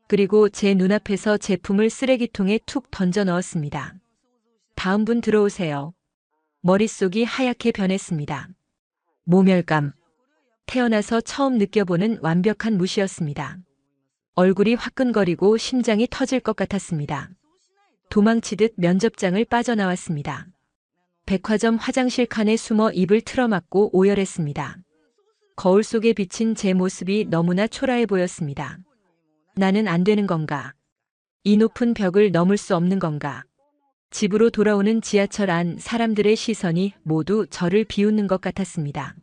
그리고 제 눈앞에서 제품을 쓰레기통에 툭 던져 넣었습니다. 다음 분 들어오세요. 머릿속이 하얗게 변했습니다. 모멸감. 태어나서 처음 느껴보는 완벽한 무시였습니다. 얼굴이 화끈거리고 심장이 터질 것 같았습니다. 도망치듯 면접장을 빠져나왔습니다. 백화점 화장실 칸에 숨어 입을 틀어막고 오열했습니다. 거울 속에 비친 제 모습이 너무나 초라해 보였습니다. 나는 안 되는 건가? 이 높은 벽을 넘을 수 없는 건가? 집으로 돌아오는 지하철 안 사람들의 시선이 모두 저를 비웃는 것 같았습니다.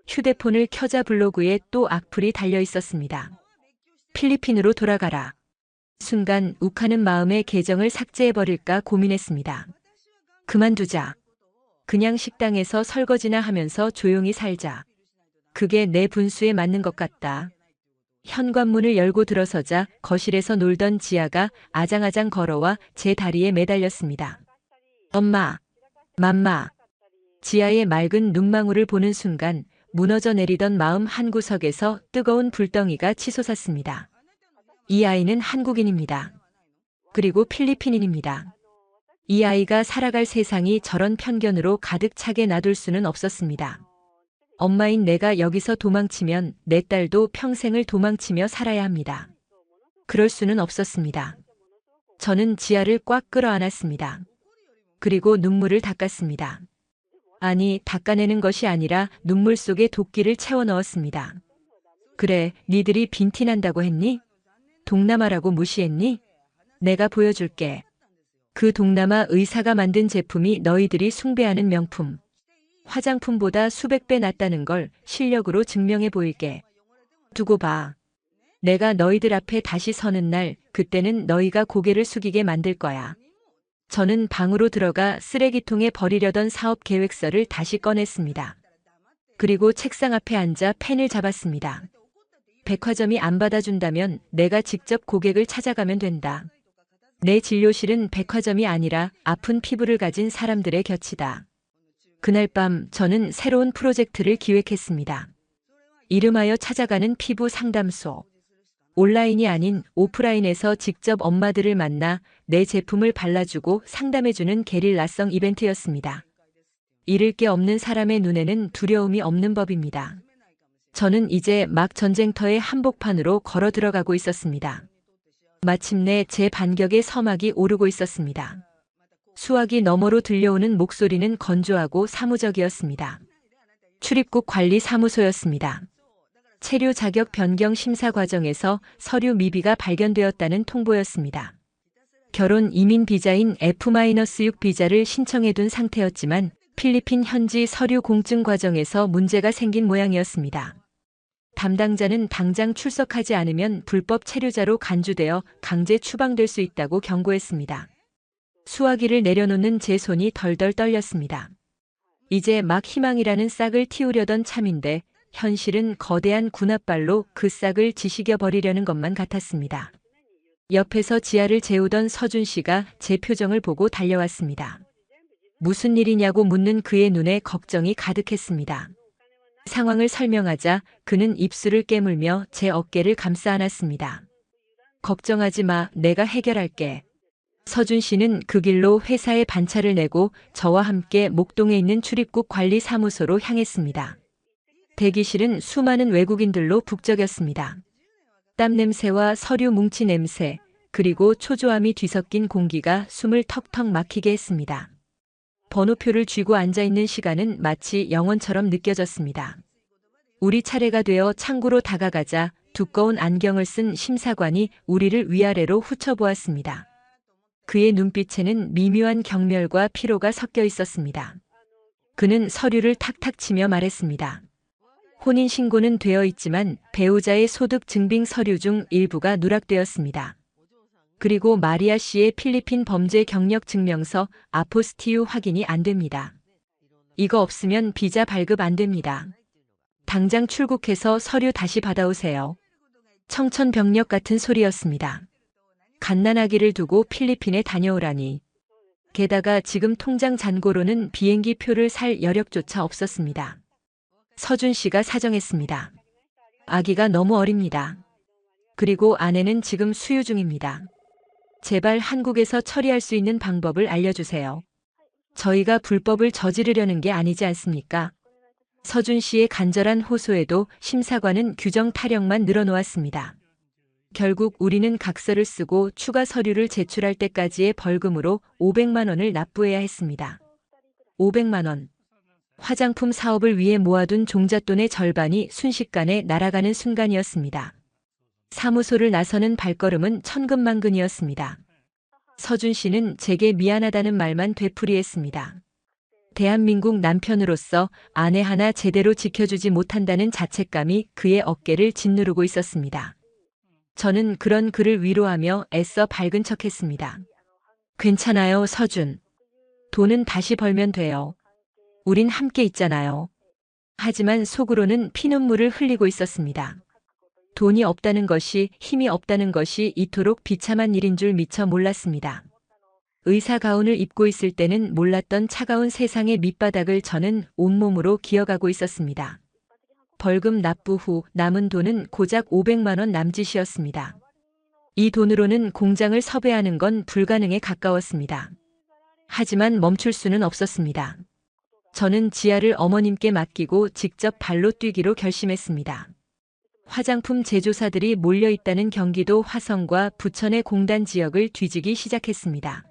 휴대폰을 켜자 블로그에 또 악플이 달려 있었습니다. 필리핀으로 돌아가라. 순간 욱하는 마음에 계정을 삭제해버릴까 고민했습니다. 그만두자. 그냥 식당에서 설거지나 하면서 조용히 살자. 그게 내 분수에 맞는 것 같다. 현관문을 열고 들어서자 거실에서 놀던 지아가 아장아장 걸어와 제 다리에 매달렸습니다. 엄마, 맘마. 지아의 맑은 눈망울을 보는 순간 무너져 내리던 마음 한구석에서 뜨거운 불덩이가 치솟았습니다. 이 아이는 한국인입니다. 그리고 필리핀인입니다. 이 아이가 살아갈 세상이 저런 편견으로 가득 차게 놔둘 수는 없었습니다. 엄마인 내가 여기서 도망치면 내 딸도 평생을 도망치며 살아야 합니다. 그럴 수는 없었습니다. 저는 지아를 꽉 끌어안았습니다. 그리고 눈물을 닦았습니다. 아니, 닦아내는 것이 아니라 눈물 속에 도끼를 채워 넣었습니다. 그래, 니들이 빈티난다고 했니? 동남아라고 무시했니? 내가 보여줄게. 그 동남아 의사가 만든 제품이 너희들이 숭배하는 명품. 화장품보다 수백 배 낫다는 걸 실력으로 증명해 보일게. 두고 봐. 내가 너희들 앞에 다시 서는 날, 그때는 너희가 고개를 숙이게 만들 거야. 저는 방으로 들어가 쓰레기통에 버리려던 사업 계획서를 다시 꺼냈습니다. 그리고 책상 앞에 앉아 펜을 잡았습니다. 백화점이 안 받아준다면 내가 직접 고객을 찾아가면 된다. 내 진료실은 백화점이 아니라 아픈 피부를 가진 사람들의 곁이다. 그날 밤 저는 새로운 프로젝트를 기획했습니다. 이름하여 찾아가는 피부 상담소. 온라인이 아닌 오프라인에서 직접 엄마들을 만나 내 제품을 발라주고 상담해주는 게릴라성 이벤트였습니다. 잃을 게 없는 사람의 눈에는 두려움이 없는 법입니다. 저는 이제 막 전쟁터의 한복판으로 걸어 들어가고 있었습니다. 마침내 제 반격의 서막이 오르고 있었습니다. 수화기 너머로 들려오는 목소리는 건조하고 사무적이었습니다. 출입국 관리 사무소였습니다. 체류 자격 변경 심사 과정에서 서류 미비가 발견되었다는 통보였습니다. 결혼 이민 비자인 F-6 비자를 신청해둔 상태였지만 필리핀 현지 서류 공증 과정에서 문제가 생긴 모양이었습니다. 담당자는 당장 출석하지 않으면 불법 체류자로 간주되어 강제 추방될 수 있다고 경고했습니다. 수화기를 내려놓는 제 손이 덜덜 떨렸습니다. 이제 막 희망이라는 싹을 틔우려던 참인데 현실은 거대한 군홧발로 그 싹을 지식여 버리려는 것만 같았습니다. 옆에서 지하를 재우던 서준 씨가 제 표정을 보고 달려왔습니다. 무슨 일이냐고 묻는 그의 눈에 걱정이 가득했습니다. 상황을 설명하자 그는 입술을 깨물며 제 어깨를 감싸 안았습니다. 걱정하지 마, 내가 해결할게. 서준 씨는 그 길로 회사에 반차를 내고 저와 함께 목동에 있는 출입국 관리 사무소로 향했습니다. 대기실은 수많은 외국인들로 북적였습니다. 땀 냄새와 서류 뭉치 냄새, 그리고 초조함이 뒤섞인 공기가 숨을 턱턱 막히게 했습니다. 번호표를 쥐고 앉아있는 시간은 마치 영원처럼 느껴졌습니다. 우리 차례가 되어 창구로 다가가자 두꺼운 안경을 쓴 심사관이 우리를 위아래로 훑어보았습니다. 그의 눈빛에는 미묘한 경멸과 피로가 섞여 있었습니다. 그는 서류를 탁탁 치며 말했습니다. 혼인신고는 되어 있지만 배우자의 소득 증빙 서류 중 일부가 누락되었습니다. 그리고 마리아 씨의 필리핀 범죄 경력 증명서 아포스티유 확인이 안 됩니다. 이거 없으면 비자 발급 안 됩니다. 당장 출국해서 서류 다시 받아오세요. 청천벽력 같은 소리였습니다. 갓난아기를 두고 필리핀에 다녀오라니. 게다가 지금 통장 잔고로는 비행기 표를 살 여력조차 없었습니다. 서준 씨가 사정했습니다. 아기가 너무 어립니다. 그리고 아내는 지금 수유 중입니다. 제발 한국에서 처리할 수 있는 방법을 알려주세요. 저희가 불법을 저지르려는 게 아니지 않습니까? 서준 씨의 간절한 호소에도 심사관은 규정 타령만 늘어놓았습니다. 결국 우리는 각서를 쓰고 추가 서류를 제출할 때까지의 벌금으로 500만 원을 납부해야 했습니다. 500만 원. 화장품 사업을 위해 모아둔 종잣돈의 절반이 순식간에 날아가는 순간이었습니다. 사무소를 나서는 발걸음은 천근만근이었습니다. 서준 씨는 제게 미안하다는 말만 되풀이했습니다. 대한민국 남편으로서 아내 하나 제대로 지켜주지 못한다는 자책감이 그의 어깨를 짓누르고 있었습니다. 저는 그런 그를 위로하며 애써 밝은 척했습니다. 괜찮아요, 서준. 돈은 다시 벌면 돼요. 우린 함께 있잖아요. 하지만 속으로는 피눈물을 흘리고 있었습니다. 돈이 없다는 것이, 힘이 없다는 것이 이토록 비참한 일인 줄 미처 몰랐습니다. 의사 가운을 입고 있을 때는 몰랐던 차가운 세상의 밑바닥을 저는 온몸으로 기어가고 있었습니다. 벌금 납부 후 남은 돈은 고작 500만 원 남짓이었습니다. 이 돈으로는 공장을 섭외하는 건 불가능에 가까웠습니다. 하지만 멈출 수는 없었습니다. 저는 지하를 어머님께 맡기고 직접 발로 뛰기로 결심했습니다. 화장품 제조사들이 몰려있다는 경기도 화성과 부천의 공단 지역을 뒤지기 시작했습니다.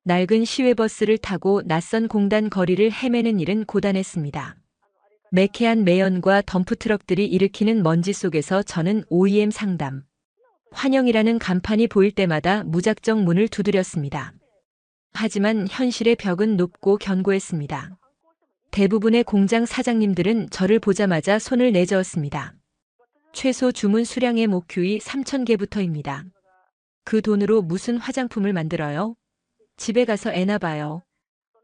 낡은 시외버스를 타고 낯선 공단 거리를 헤매는 일은 고단했습니다. 매캐한 매연과 덤프트럭들이 일으키는 먼지 속에서 저는 OEM 상담, 환영이라는 간판이 보일 때마다 무작정 문을 두드렸습니다. 하지만 현실의 벽은 높고 견고했습니다. 대부분의 공장 사장님들은 저를 보자마자 손을 내저었습니다. 최소 주문 수량의 목표이 3,000개부터입니다. 그 돈으로 무슨 화장품을 만들어요? 집에 가서 애나 봐요.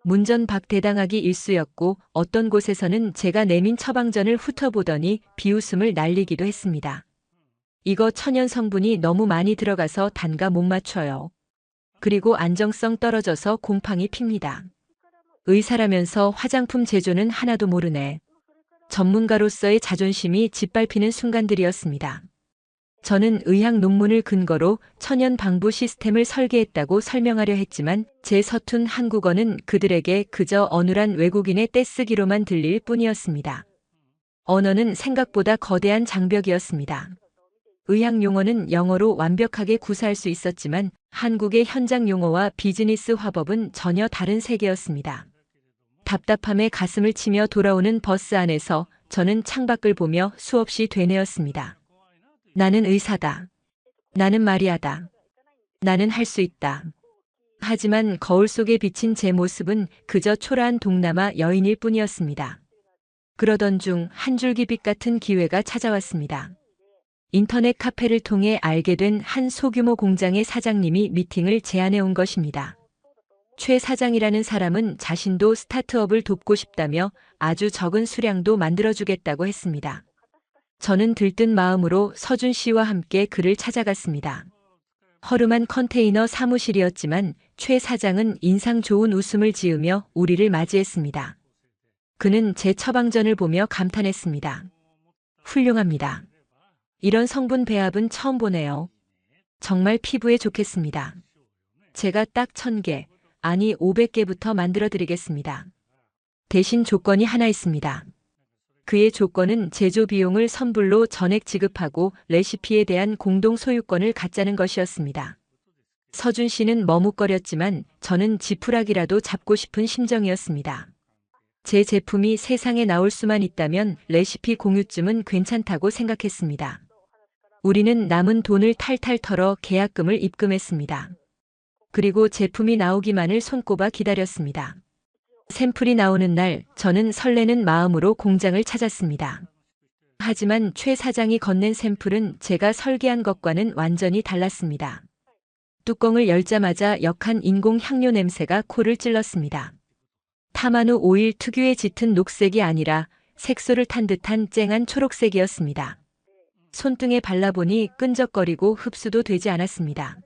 문전박대당하기 일쑤였고 어떤 곳에서는 제가 내민 처방전을 훑어보더니 비웃음을 날리기도 했습니다. 이거 천연 성분이 너무 많이 들어가서 단가 못 맞춰요. 그리고 안정성 떨어져서 곰팡이 핍니다. 의사라면서 화장품 제조는 하나도 모르네. 전문가로서의 자존심이 짓밟히는 순간들이었습니다. 저는 의학 논문을 근거로 천연 방부 시스템을 설계했다고 설명하려 했지만 제 서툰 한국어는 그들에게 그저 어눌한 외국인의 떼쓰기로만 들릴 뿐이었습니다. 언어는 생각보다 거대한 장벽이었습니다. 의학 용어는 영어로 완벽하게 구사할 수 있었지만 한국의 현장 용어와 비즈니스 화법은 전혀 다른 세계였습니다. 답답함에 가슴을 치며 돌아오는 버스 안에서 저는 창밖을 보며 수없이 되뇌었습니다. 나는 의사다. 나는 마리아다. 나는 할 수 있다. 하지만 거울 속에 비친 제 모습은 그저 초라한 동남아 여인일 뿐이었습니다. 그러던 중 한 줄기 빛 같은 기회가 찾아왔습니다. 인터넷 카페를 통해 알게 된 한 소규모 공장의 사장님이 미팅을 제안해 온 것입니다. 최 사장이라는 사람은 자신도 스타트업을 돕고 싶다며 아주 적은 수량도 만들어주겠다고 했습니다. 저는 들뜬 마음으로 서준 씨와 함께 그를 찾아갔습니다. 허름한 컨테이너 사무실이었지만 최 사장은 인상 좋은 웃음을 지으며 우리를 맞이했습니다. 그는 제 처방전을 보며 감탄했습니다. 훌륭합니다. 이런 성분 배합은 처음 보네요. 정말 피부에 좋겠습니다. 제가 딱 1,000개, 아니 500개부터 만들어 드리겠습니다. 대신 조건이 하나 있습니다. 그의 조건은 제조 비용을 선불로 전액 지급하고 레시피에 대한 공동 소유권을 갖자는 것이었습니다. 서준 씨는 머뭇거렸지만 저는 지푸라기라도 잡고 싶은 심정이었습니다. 제 제품이 세상에 나올 수만 있다면 레시피 공유쯤은 괜찮다고 생각했습니다. 우리는 남은 돈을 탈탈 털어 계약금을 입금했습니다. 그리고 제품이 나오기만을 손꼽아 기다렸습니다. 샘플이 나오는 날 저는 설레는 마음으로 공장을 찾았습니다. 하지만 최 사장이 건넨 샘플은 제가 설계한 것과는 완전히 달랐습니다. 뚜껑을 열자마자 역한 인공 향료 냄새가 코를 찔렀습니다. 타마누 오일 특유의 짙은 녹색이 아니라 색소를 탄 듯한 쨍한 초록색이었습니다. 손등에 발라보니 끈적거리고 흡수도 되지 않았습니다.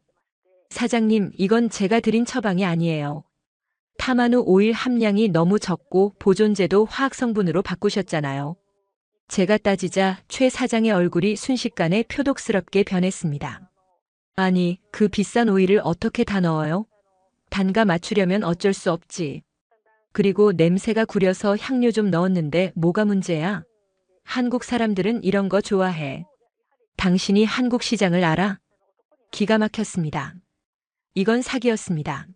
사장님, 이건 제가 드린 처방이 아니에요. 타마누 오일 함량이 너무 적고 보존제도 화학성분으로 바꾸셨잖아요. 제가 따지자 최 사장의 얼굴이 순식간에 표독스럽게 변했습니다. 아니, 그 비싼 오일을 어떻게 다 넣어요? 단가 맞추려면 어쩔 수 없지. 그리고 냄새가 구려서 향료 좀 넣었는데 뭐가 문제야? 한국 사람들은 이런 거 좋아해. 당신이 한국 시장을 알아? 기가 막혔습니다. 이건 사기였습니다.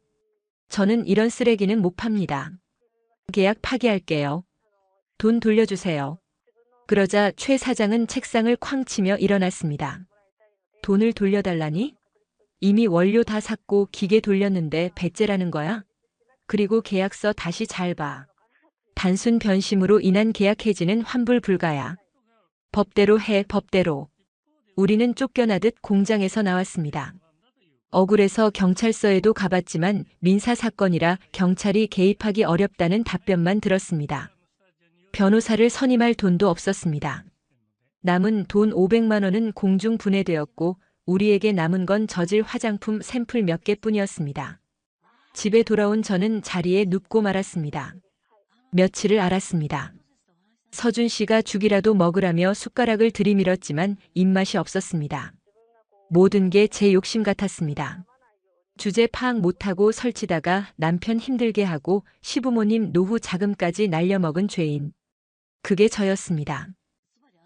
저는 이런 쓰레기는 못 팝니다. 계약 파기할게요. 돈 돌려주세요. 그러자 최 사장은 책상을 쾅 치며 일어났습니다. 돈을 돌려달라니? 이미 원료 다 샀고 기계 돌렸는데 배째라는 거야? 그리고 계약서 다시 잘 봐. 단순 변심으로 인한 계약 해지는 환불 불가야. 법대로 해, 법대로. 우리는 쫓겨나듯 공장에서 나왔습니다. 억울해서 경찰서에도 가봤지만 민사사건이라 경찰이 개입하기 어렵다는 답변만 들었습니다. 변호사를 선임할 돈도 없었습니다. 남은 돈 500만 원은 공중 분해되었고 우리에게 남은 건 저질 화장품 샘플 몇 개뿐이었습니다. 집에 돌아온 저는 자리에 눕고 말았습니다. 며칠을 앓았습니다. 서준 씨가 죽이라도 먹으라며 숟가락을 들이밀었지만 입맛이 없었습니다. 모든 게 제 욕심 같았습니다. 주제 파악 못하고 설치다가 남편 힘들게 하고 시부모님 노후 자금까지 날려먹은 죄인. 그게 저였습니다.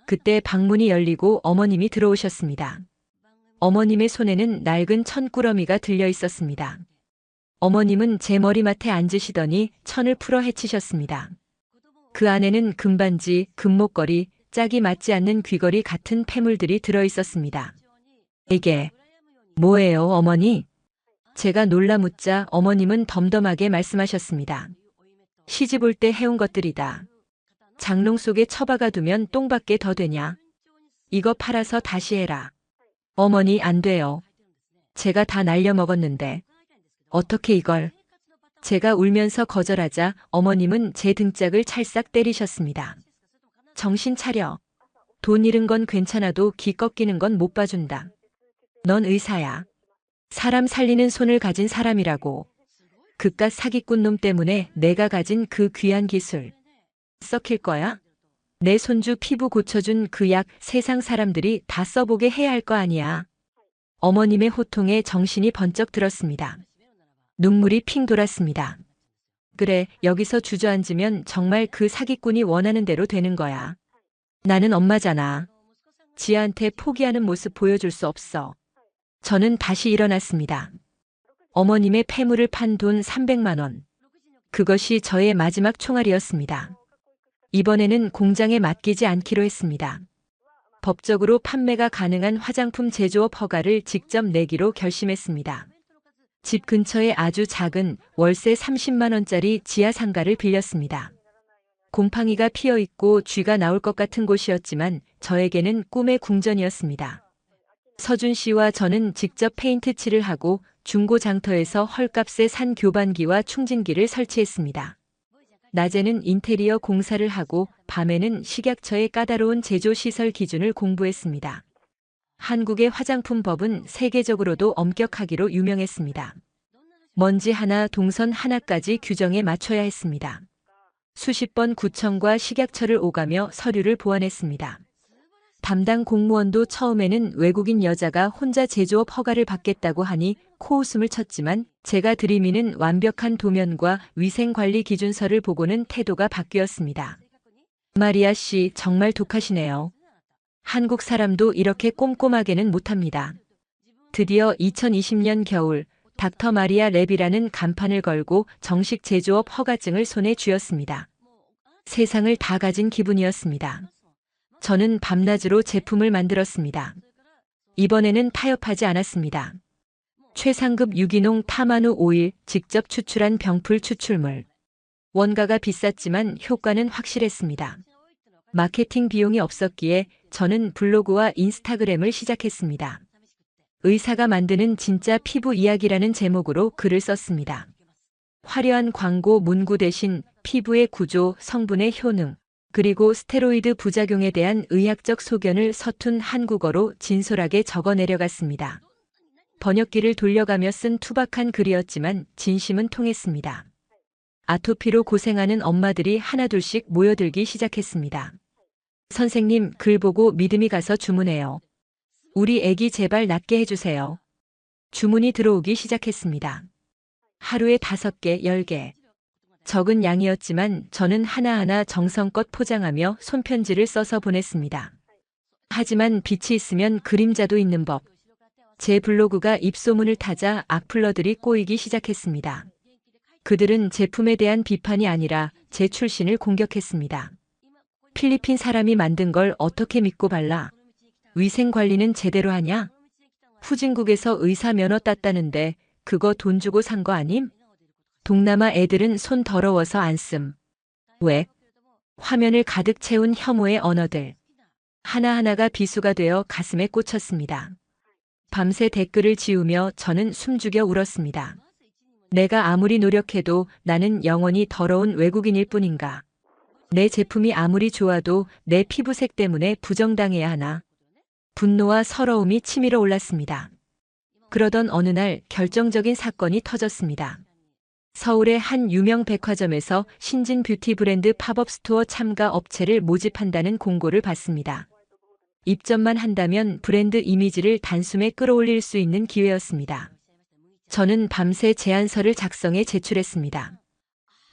그때 방문이 열리고 어머님이 들어오셨습니다. 어머님의 손에는 낡은 천꾸러미가 들려 있었습니다. 어머님은 제 머리맡에 앉으시더니 천을 풀어 헤치셨습니다. 그 안에는 금반지, 금목걸이, 짝이 맞지 않는 귀걸이 같은 폐물들이 들어 있었습니다. 이게 뭐예요, 어머니? 제가 놀라 묻자 어머님은 덤덤하게 말씀하셨습니다. 시집 올 때 해온 것들이다. 장롱 속에 처박아 두면 똥밖에 더 되냐? 이거 팔아서 다시 해라. 어머니 안 돼요. 제가 다 날려먹었는데. 어떻게 이걸. 제가 울면서 거절하자 어머님은 제 등짝을 찰싹 때리셨습니다. 정신 차려. 돈 잃은 건 괜찮아도 기 꺾이는 건 못 봐준다. 넌 의사야. 사람 살리는 손을 가진 사람이라고. 그깟 사기꾼 놈 때문에 내가 가진 그 귀한 기술. 썩힐 거야? 내 손주 피부 고쳐준 그 약 세상 사람들이 다 써보게 해야 할 거 아니야. 어머님의 호통에 정신이 번쩍 들었습니다. 눈물이 핑 돌았습니다. 그래, 여기서 주저앉으면 정말 그 사기꾼이 원하는 대로 되는 거야. 나는 엄마잖아. 지아한테 포기하는 모습 보여줄 수 없어. 저는 다시 일어났습니다. 어머님의 폐물을 판 돈 300만 원. 그것이 저의 마지막 총알이었습니다. 이번에는 공장에 맡기지 않기로 했습니다. 법적으로 판매가 가능한 화장품 제조업 허가를 직접 내기로 결심했습니다. 집 근처에 아주 작은 월세 30만 원짜리 지하 상가를 빌렸습니다. 곰팡이가 피어있고 쥐가 나올 것 같은 곳이었지만 저에게는 꿈의 궁전이었습니다. 서준 씨와 저는 직접 페인트 칠을 하고 중고 장터에서 헐값에 산 교반기와 충진기를 설치했습니다. 낮에는 인테리어 공사를 하고 밤에는 식약처의 까다로운 제조 시설 기준을 공부했습니다. 한국의 화장품 법은 세계적으로도 엄격하기로 유명했습니다. 먼지 하나, 동선 하나까지 규정에 맞춰야 했습니다. 수십 번 구청과 식약처를 오가며 서류를 보완했습니다. 담당 공무원도 처음에는 외국인 여자가 혼자 제조업 허가를 받겠다고 하니 코웃음을 쳤지만 제가 들이미는 완벽한 도면과 위생관리 기준서를 보고는 태도가 바뀌었습니다. 마리아 씨 정말 독하시네요. 한국 사람도 이렇게 꼼꼼하게는 못합니다. 드디어 2020년 겨울 닥터 마리아 랩이라는 간판을 걸고 정식 제조업 허가증을 손에 쥐었습니다. 세상을 다 가진 기분이었습니다. 저는 밤낮으로 제품을 만들었습니다. 이번에는 타협하지 않았습니다. 최상급 유기농 타마누 오일, 직접 추출한 병풀 추출물. 원가가 비쌌지만 효과는 확실했습니다. 마케팅 비용이 없었기에 저는 블로그와 인스타그램을 시작했습니다. 의사가 만드는 진짜 피부 이야기라는 제목으로 글을 썼습니다. 화려한 광고 문구 대신 피부의 구조, 성분의 효능, 그리고 스테로이드 부작용에 대한 의학적 소견을 서툰 한국어로 진솔하게 적어 내려갔습니다. 번역기를 돌려가며 쓴 투박한 글이었지만 진심은 통했습니다. 아토피로 고생하는 엄마들이 하나둘씩 모여들기 시작했습니다. 선생님, 글 보고 믿음이 가서 주문해요. 우리 애기 제발 낫게 해주세요. 주문이 들어오기 시작했습니다. 하루에 5개, 10개. 적은 양이었지만 저는 하나하나 정성껏 포장하며 손편지를 써서 보냈습니다. 하지만 빛이 있으면 그림자도 있는 법. 제 블로그가 입소문을 타자 악플러들이 꼬이기 시작했습니다. 그들은 제품에 대한 비판이 아니라 제 출신을 공격했습니다. 필리핀 사람이 만든 걸 어떻게 믿고 발라? 위생관리는 제대로 하냐? 후진국에서 의사 면허 땄다는데 그거 돈 주고 산 거 아님? 동남아 애들은 손 더러워서 안 씀. 왜? 화면을 가득 채운 혐오의 언어들. 하나하나가 비수가 되어 가슴에 꽂혔습니다. 밤새 댓글을 지우며 저는 숨죽여 울었습니다. 내가 아무리 노력해도 나는 영원히 더러운 외국인일 뿐인가. 내 제품이 아무리 좋아도 내 피부색 때문에 부정당해야 하나. 분노와 서러움이 치밀어 올랐습니다. 그러던 어느 날 결정적인 사건이 터졌습니다. 서울의 한 유명 백화점에서 신진 뷰티 브랜드 팝업 스토어 참가 업체를 모집한다는 공고를 받습니다. 입점만 한다면 브랜드 이미지를 단숨에 끌어올릴 수 있는 기회였습니다. 저는 밤새 제안서를 작성해 제출했습니다.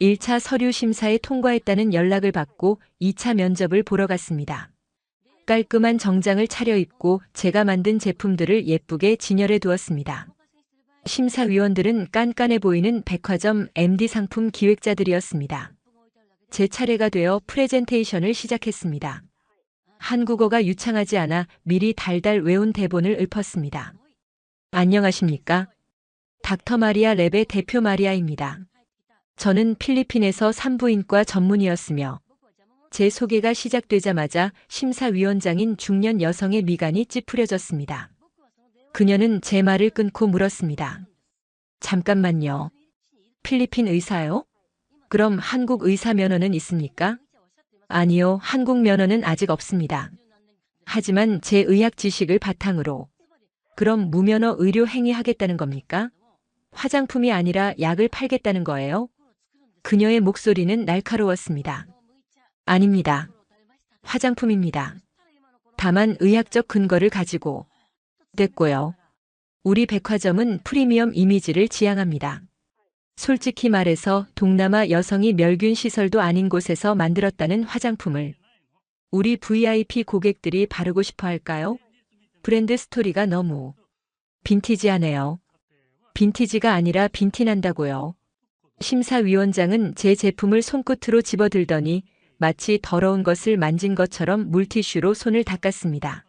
1차 서류 심사에 통과했다는 연락을 받고 2차 면접을 보러 갔습니다. 깔끔한 정장을 차려입고 제가 만든 제품들을 예쁘게 진열해 두었습니다. 심사위원들은 깐깐해 보이는 백화점 MD 상품 기획자들이었습니다. 제 차례가 되어 프레젠테이션을 시작했습니다. 한국어가 유창하지 않아 미리 달달 외운 대본을 읊었습니다. 안녕하십니까? 닥터 마리아 랩의 대표 마리아입니다. 저는 필리핀에서 산부인과 전문의였으며 제 소개가 시작되자마자 심사위원장인 중년 여성의 미간이 찌푸려졌습니다. 그녀는 제 말을 끊고 물었습니다. 잠깐만요. 필리핀 의사요? 그럼 한국 의사 면허는 있습니까? 아니요, 한국 면허는 아직 없습니다. 하지만 제 의학 지식을 바탕으로. 그럼 무면허 의료 행위하겠다는 겁니까? 화장품이 아니라 약을 팔겠다는 거예요? 그녀의 목소리는 날카로웠습니다. 아닙니다. 화장품입니다. 다만 의학적 근거를 가지고. 됐고요. 우리 백화점은 프리미엄 이미지를 지향합니다. 솔직히 말해서 동남아 여성이 멸균 시설도 아닌 곳에서 만들었다는 화장품을 우리 VIP 고객들이 바르고 싶어 할까요? 브랜드 스토리가 너무 빈티지하네요. 빈티지가 아니라 빈티난다고요. 심사위원장은 제 제품을 손끝으로 집어들더니 마치 더러운 것을 만진 것처럼 물티슈로 손을 닦았습니다.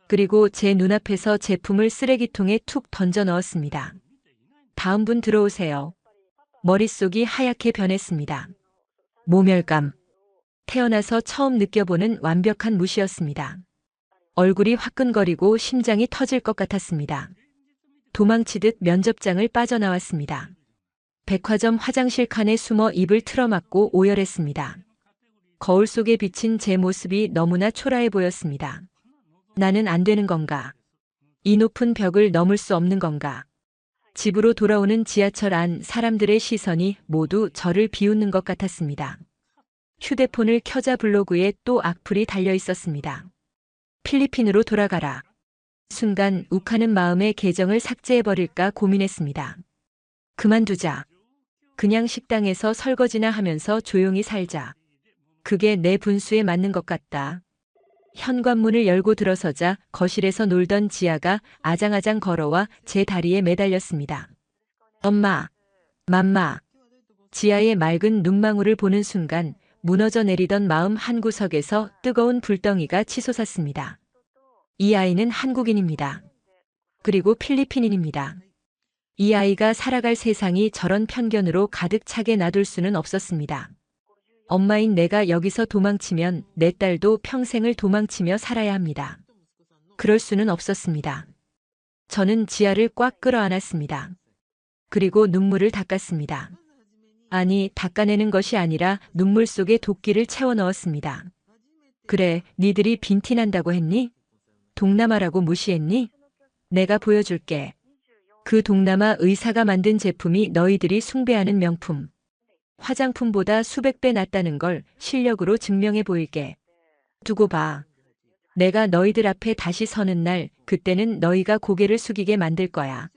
그리고 제 눈앞에서 제품을 쓰레기통에 툭 던져 넣었습니다. 다음 분 들어오세요. 머릿속이 하얗게 변했습니다. 모멸감. 태어나서 처음 느껴보는 완벽한 무시였습니다. 얼굴이 화끈거리고 심장이 터질 것 같았습니다. 도망치듯 면접장을 빠져나왔습니다. 백화점 화장실 칸에 숨어 입을 틀어막고 오열했습니다. 거울 속에 비친 제 모습이 너무나 초라해 보였습니다. 나는 안 되는 건가? 이 높은 벽을 넘을 수 없는 건가? 집으로 돌아오는 지하철 안 사람들의 시선이 모두 저를 비웃는 것 같았습니다. 휴대폰을 켜자 블로그에 또 악플이 달려 있었습니다. 필리핀으로 돌아가라. 순간 욱하는 마음에 계정을 삭제해버릴까 고민했습니다. 그만두자. 그냥 식당에서 설거지나 하면서 조용히 살자. 그게 내 분수에 맞는 것 같다. 현관문을 열고 들어서자 거실에서 놀던 지아가 아장아장 걸어와 제 다리에 매달렸습니다. 엄마, 맘마. 지아의 맑은 눈망울을 보는 순간 무너져 내리던 마음 한구석에서 뜨거운 불덩이가 치솟았습니다. 이 아이는 한국인입니다. 그리고 필리핀인입니다. 이 아이가 살아갈 세상이 저런 편견으로 가득 차게 놔둘 수는 없었습니다. 엄마인 내가 여기서 도망치면 내 딸도 평생을 도망치며 살아야 합니다. 그럴 수는 없었습니다. 저는 지아를 꽉 끌어안았습니다. 그리고 눈물을 닦았습니다. 아니, 닦아내는 것이 아니라 눈물 속에 도끼를 채워 넣었습니다. 그래, 니들이 빈티난다고 했니? 동남아라고 무시했니? 내가 보여줄게. 그 동남아 의사가 만든 제품이 너희들이 숭배하는 명품. 화장품보다 수백 배 낫다는 걸 실력으로 증명해 보일게. 두고 봐. 내가 너희들 앞에 다시 서는 날, 그때는 너희가 고개를 숙이게 만들 거야.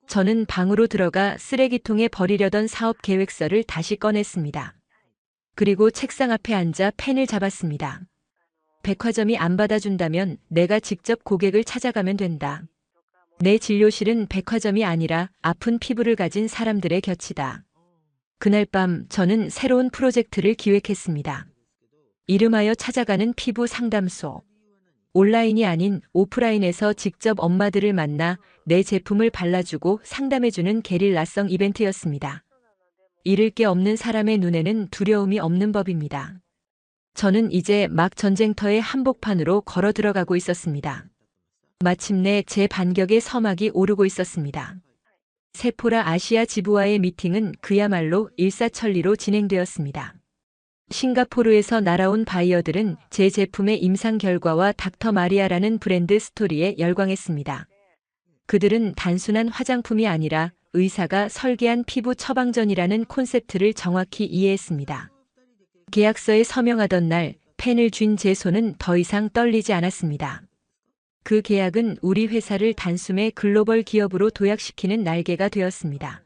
저는 방으로 들어가 쓰레기통에 버리려던 사업 계획서를 다시 꺼냈습니다. 그리고 책상 앞에 앉아 펜을 잡았습니다. 백화점이 안 받아준다면 내가 직접 고객을 찾아가면 된다. 내 진료실은 백화점이 아니라 아픈 피부를 가진 사람들의 곁이다. 그날 밤 저는 새로운 프로젝트를 기획했습니다. 이름하여 찾아가는 피부 상담소. 온라인이 아닌 오프라인에서 직접 엄마들을 만나 내 제품을 발라주고 상담해주는 게릴라성 이벤트였습니다. 잃을 게 없는 사람의 눈에는 두려움이 없는 법입니다. 저는 이제 막 전쟁터의 한복판으로 걸어 들어가고 있었습니다. 마침내 제 반격의 서막이 오르고 있었습니다. 세포라 아시아 지부와의 미팅은 그야말로 일사천리로 진행되었습니다. 싱가포르에서 날아온 바이어들은 제 제품의 임상 결과와 닥터 마리아라는 브랜드 스토리에 열광했습니다. 그들은 단순한 화장품이 아니라 의사가 설계한 피부 처방전이라는 콘셉트를 정확히 이해했습니다. 계약서에 서명하던 날 펜을 쥔 제 손은 더 이상 떨리지 않았습니다. 그 계약은 우리 회사를 단숨에 글로벌 기업으로 도약시키는 날개가 되었습니다.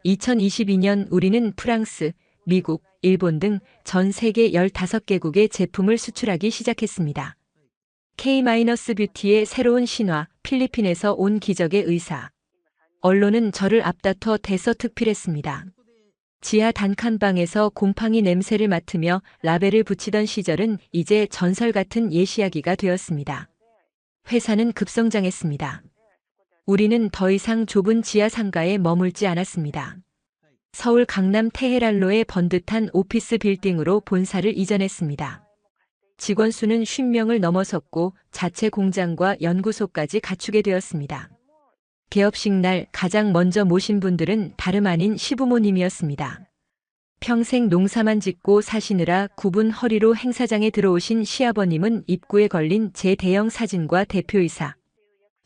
2022년 우리는 프랑스, 미국, 일본 등 전 세계 15개국에 제품을 수출하기 시작했습니다. K-뷰티의 새로운 신화, 필리핀에서 온 기적의 의사. 언론은 저를 앞다퉈 대서특필했습니다. 지하 단칸방에서 곰팡이 냄새를 맡으며 라벨을 붙이던 시절은 이제 전설 같은 예시야기가 되었습니다. 회사는 급성장했습니다. 우리는 더 이상 좁은 지하 상가에 머물지 않았습니다. 서울 강남 테헤란로의 번듯한 오피스 빌딩으로 본사를 이전했습니다. 직원 수는 50명을 넘어섰고 자체 공장과 연구소까지 갖추게 되었습니다. 개업식 날 가장 먼저 모신 분들은 다름 아닌 시부모님이었습니다. 평생 농사만 짓고 사시느라 굽은 허리로 행사장에 들어오신 시아버님은 입구에 걸린 제 대형 사진과 대표이사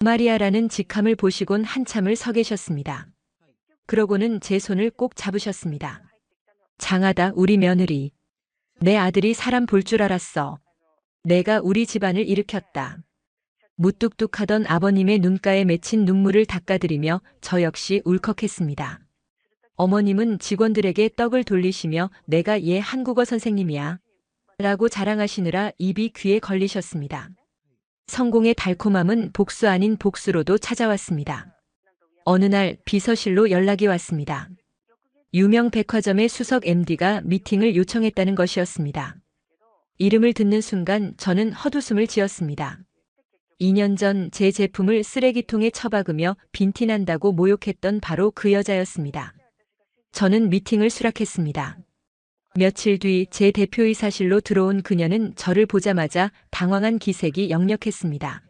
마리아라는 직함을 보시곤 한참을 서 계셨습니다. 그러고는 제 손을 꼭 잡으셨습니다. 장하다 우리 며느리. 내 아들이 사람 볼 줄 알았어. 내가 우리 집안을 일으켰다. 무뚝뚝하던 아버님의 눈가에 맺힌 눈물을 닦아드리며 저 역시 울컥했습니다. 어머님은 직원들에게 떡을 돌리시며 내가 얘 한국어 선생님이야 라고 자랑하시느라 입이 귀에 걸리셨습니다. 성공의 달콤함은 복수 아닌 복수로도 찾아왔습니다. 어느 날 비서실로 연락이 왔습니다. 유명 백화점의 수석 MD가 미팅을 요청했다는 것이었습니다. 이름을 듣는 순간 저는 헛웃음을 지었습니다. 2년 전 제 제품을 쓰레기통에 처박으며 빈티난다고 모욕했던 바로 그 여자였습니다. 저는 미팅을 수락했습니다. 며칠 뒤 제 대표이사실로 들어온 그녀는 저를 보자마자 당황한 기색이 역력했습니다.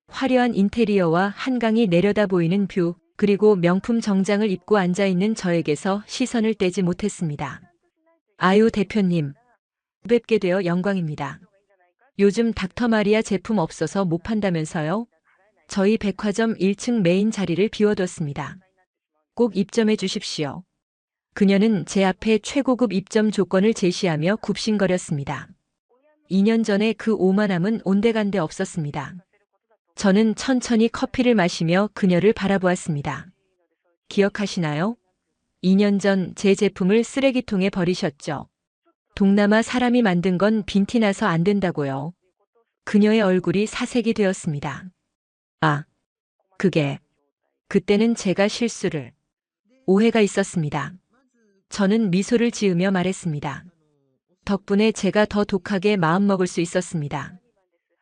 화려한 인테리어와 한강이 내려다 보이는 뷰, 그리고 명품 정장을 입고 앉아있는 저에게서 시선을 떼지 못했습니다. 아유 대표님, 뵙게 되어 영광입니다. 요즘 닥터 마리아 제품 없어서 못 판다면서요? 저희 백화점 1층 메인 자리를 비워뒀습니다. 꼭 입점해 주십시오. 그녀는 제 앞에 최고급 입점 조건을 제시하며 굽신거렸습니다. 2년 전에 그 오만함은 온데간데 없었습니다. 저는 천천히 커피를 마시며 그녀를 바라보았습니다. 기억하시나요? 2년 전 제 제품을 쓰레기통에 버리셨죠. 동남아 사람이 만든 건 빈티나서 안 된다고요. 그녀의 얼굴이 사색이 되었습니다. 아, 그때는 제가 실수를. 오해가 있었습니다. 저는 미소를 지으며 말했습니다. 덕분에 제가 더 독하게 마음먹을 수 있었습니다.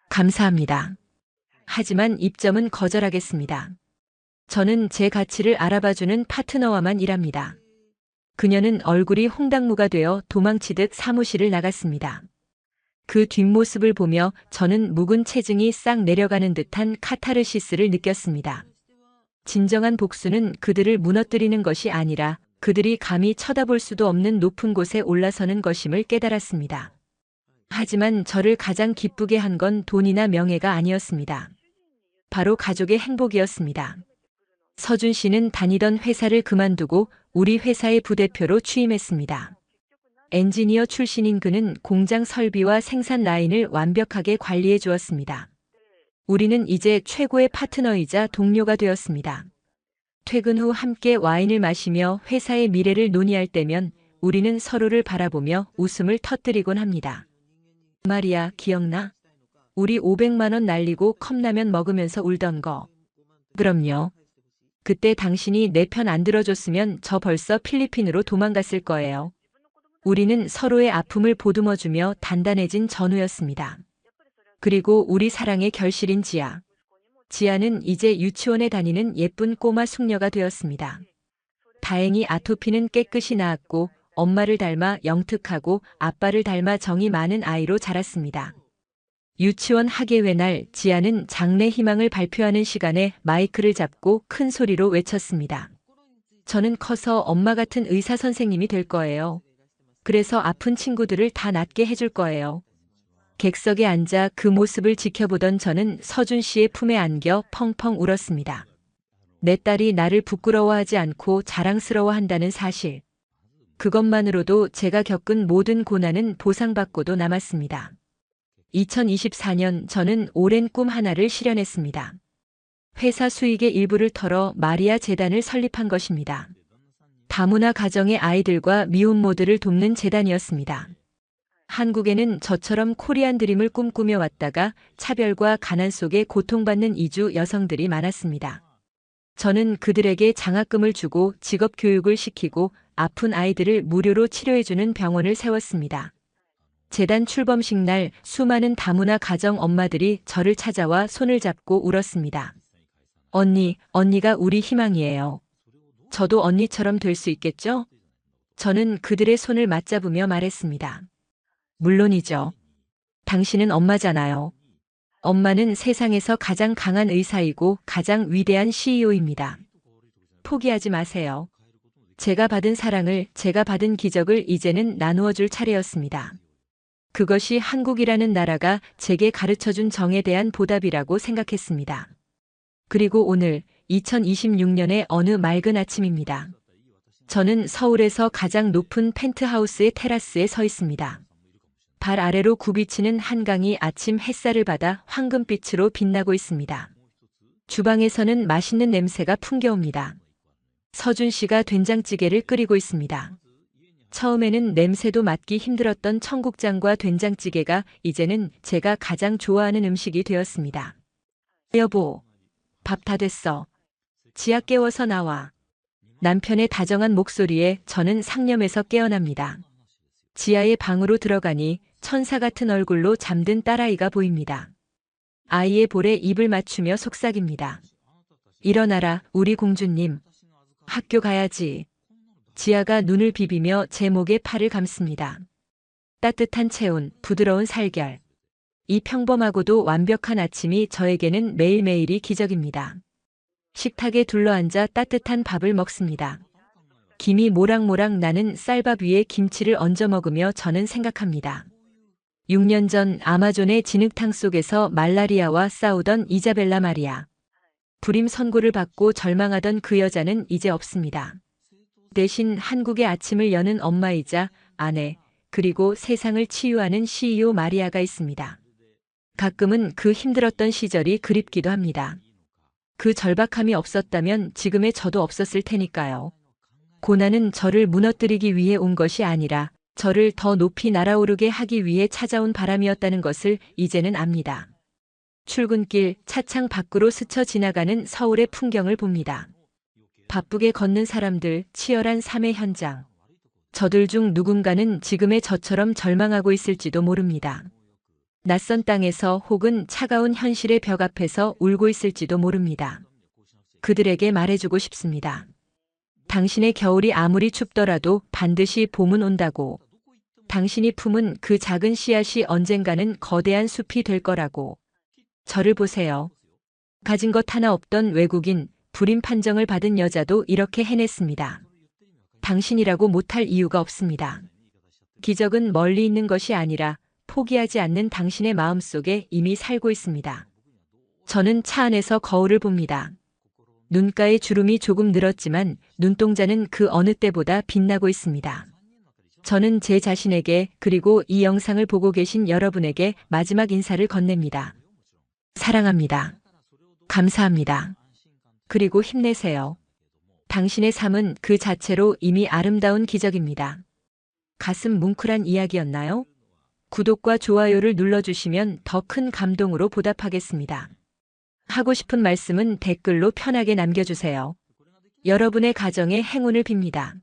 감사합니다. 하지만 입점은 거절하겠습니다. 저는 제 가치를 알아봐주는 파트너와만 일합니다. 그녀는 얼굴이 홍당무가 되어 도망치듯 사무실을 나갔습니다. 그 뒷모습을 보며 저는 묵은 체증이 싹 내려가는 듯한 카타르시스를 느꼈습니다. 진정한 복수는 그들을 무너뜨리는 것이 아니라 그들이 감히 쳐다볼 수도 없는 높은 곳에 올라서는 것임을 깨달았습니다. 하지만 저를 가장 기쁘게 한 건 돈이나 명예가 아니었습니다. 바로 가족의 행복이었습니다. 서준 씨는 다니던 회사를 그만두고 우리 회사의 부대표로 취임했습니다. 엔지니어 출신인 그는 공장 설비와 생산 라인을 완벽하게 관리해 주었습니다. 우리는 이제 최고의 파트너이자 동료가 되었습니다. 퇴근 후 함께 와인을 마시며 회사의 미래를 논의할 때면 우리는 서로를 바라보며 웃음을 터뜨리곤 합니다. 마리아, 기억나? 우리 500만 원 날리고 컵라면 먹으면서 울던 거. 그럼요. 그때 당신이 내 편 안 들어줬으면 저 벌써 필리핀으로 도망갔을 거예요. 우리는 서로의 아픔을 보듬어주며 단단해진 전우였습니다. 그리고 우리 사랑의 결실인 지아. 지아는 이제 유치원에 다니는 예쁜 꼬마 숙녀가 되었습니다. 다행히 아토피는 깨끗이 나았고 엄마를 닮아 영특하고 아빠를 닮아 정이 많은 아이로 자랐습니다. 유치원 학예회 날 지아는 장래 희망을 발표하는 시간에 마이크를 잡고 큰 소리로 외쳤습니다. 저는 커서 엄마 같은 의사 선생님이 될 거예요. 그래서 아픈 친구들을 다 낫게 해줄 거예요. 객석에 앉아 그 모습을 지켜보던 저는 서준 씨의 품에 안겨 펑펑 울었습니다. 내 딸이 나를 부끄러워하지 않고 자랑스러워한다는 사실. 그것만으로도 제가 겪은 모든 고난은 보상받고도 남았습니다. 2024년 저는 오랜 꿈 하나를 실현했습니다. 회사 수익의 일부를 털어 마리아 재단을 설립한 것입니다. 다문화 가정의 아이들과 미혼모들을 돕는 재단이었습니다. 한국에는 저처럼 코리안 드림을 꿈꾸며 왔다가 차별과 가난 속에 고통받는 이주 여성들이 많았습니다. 저는 그들에게 장학금을 주고 직업 교육을 시키고 아픈 아이들을 무료로 치료해주는 병원을 세웠습니다. 재단 출범식 날 수많은 다문화 가정 엄마들이 저를 찾아와 손을 잡고 울었습니다. 언니가 우리 희망이에요. 저도 언니처럼 될 수 있겠죠? 저는 그들의 손을 맞잡으며 말했습니다. 물론이죠. 당신은 엄마잖아요. 엄마는 세상에서 가장 강한 의사이고 가장 위대한 CEO입니다. 포기하지 마세요. 제가 받은 사랑을, 제가 받은 기적을 이제는 나누어 줄 차례였습니다. 그것이 한국이라는 나라가 제게 가르쳐준 정에 대한 보답이라고 생각했습니다. 그리고 오늘 2026년의 어느 맑은 아침입니다. 저는 서울에서 가장 높은 펜트하우스의 테라스에 서 있습니다. 발 아래로 굽이치는 한강이 아침 햇살을 받아 황금빛으로 빛나고 있습니다. 주방에서는 맛있는 냄새가 풍겨옵니다. 서준 씨가 된장찌개를 끓이고 있습니다. 처음에는 냄새도 맡기 힘들었던 청국장과 된장찌개가 이제는 제가 가장 좋아하는 음식이 되었습니다. 여보, 밥 다 됐어. 지아 깨워서 나와. 남편의 다정한 목소리에 저는 상념에서 깨어납니다. 지아의 방으로 들어가니 천사 같은 얼굴로 잠든 딸아이가 보입니다. 아이의 볼에 입을 맞추며 속삭입니다. 일어나라, 우리 공주님. 학교 가야지. 지아가 눈을 비비며 제 목에 팔을 감습니다. 따뜻한 체온, 부드러운 살결. 이 평범하고도 완벽한 아침이 저에게는 매일매일이 기적입니다. 식탁에 둘러앉아 따뜻한 밥을 먹습니다. 김이 모락모락 나는 쌀밥 위에 김치를 얹어 먹으며 저는 생각합니다. 6년 전 아마존의 진흙탕 속에서 말라리아와 싸우던 이자벨라 마리아. 불임 선고를 받고 절망하던 그 여자는 이제 없습니다. 대신 한국의 아침을 여는 엄마이자 아내, 그리고 세상을 치유하는 CEO 마리아가 있습니다. 가끔은 그 힘들었던 시절이 그립기도 합니다. 그 절박함이 없었다면 지금의 저도 없었을 테니까요. 고난은 저를 무너뜨리기 위해 온 것이 아니라 저를 더 높이 날아오르게 하기 위해 찾아온 바람이었다는 것을 이제는 압니다. 출근길 차창 밖으로 스쳐 지나가는 서울의 풍경을 봅니다. 바쁘게 걷는 사람들, 치열한 삶의 현장. 저들 중 누군가는 지금의 저처럼 절망하고 있을지도 모릅니다. 낯선 땅에서 혹은 차가운 현실의 벽 앞에서 울고 있을지도 모릅니다. 그들에게 말해주고 싶습니다. 당신의 겨울이 아무리 춥더라도 반드시 봄은 온다고. 당신이 품은 그 작은 씨앗이 언젠가는 거대한 숲이 될 거라고. 저를 보세요. 가진 것 하나 없던 외국인, 불임 판정을 받은 여자도 이렇게 해냈습니다. 당신이라고 못할 이유가 없습니다. 기적은 멀리 있는 것이 아니라 포기하지 않는 당신의 마음속에 이미 살고 있습니다. 저는 차 안에서 거울을 봅니다. 눈가의 주름이 조금 늘었지만 눈동자는 그 어느 때보다 빛나고 있습니다. 저는 제 자신에게 그리고 이 영상을 보고 계신 여러분에게 마지막 인사를 건넵니다. 사랑합니다. 감사합니다. 그리고 힘내세요. 당신의 삶은 그 자체로 이미 아름다운 기적입니다. 가슴 뭉클한 이야기였나요? 구독과 좋아요를 눌러주시면 더 큰 감동으로 보답하겠습니다. 하고 싶은 말씀은 댓글로 편하게 남겨주세요. 여러분의 가정에 행운을 빕니다.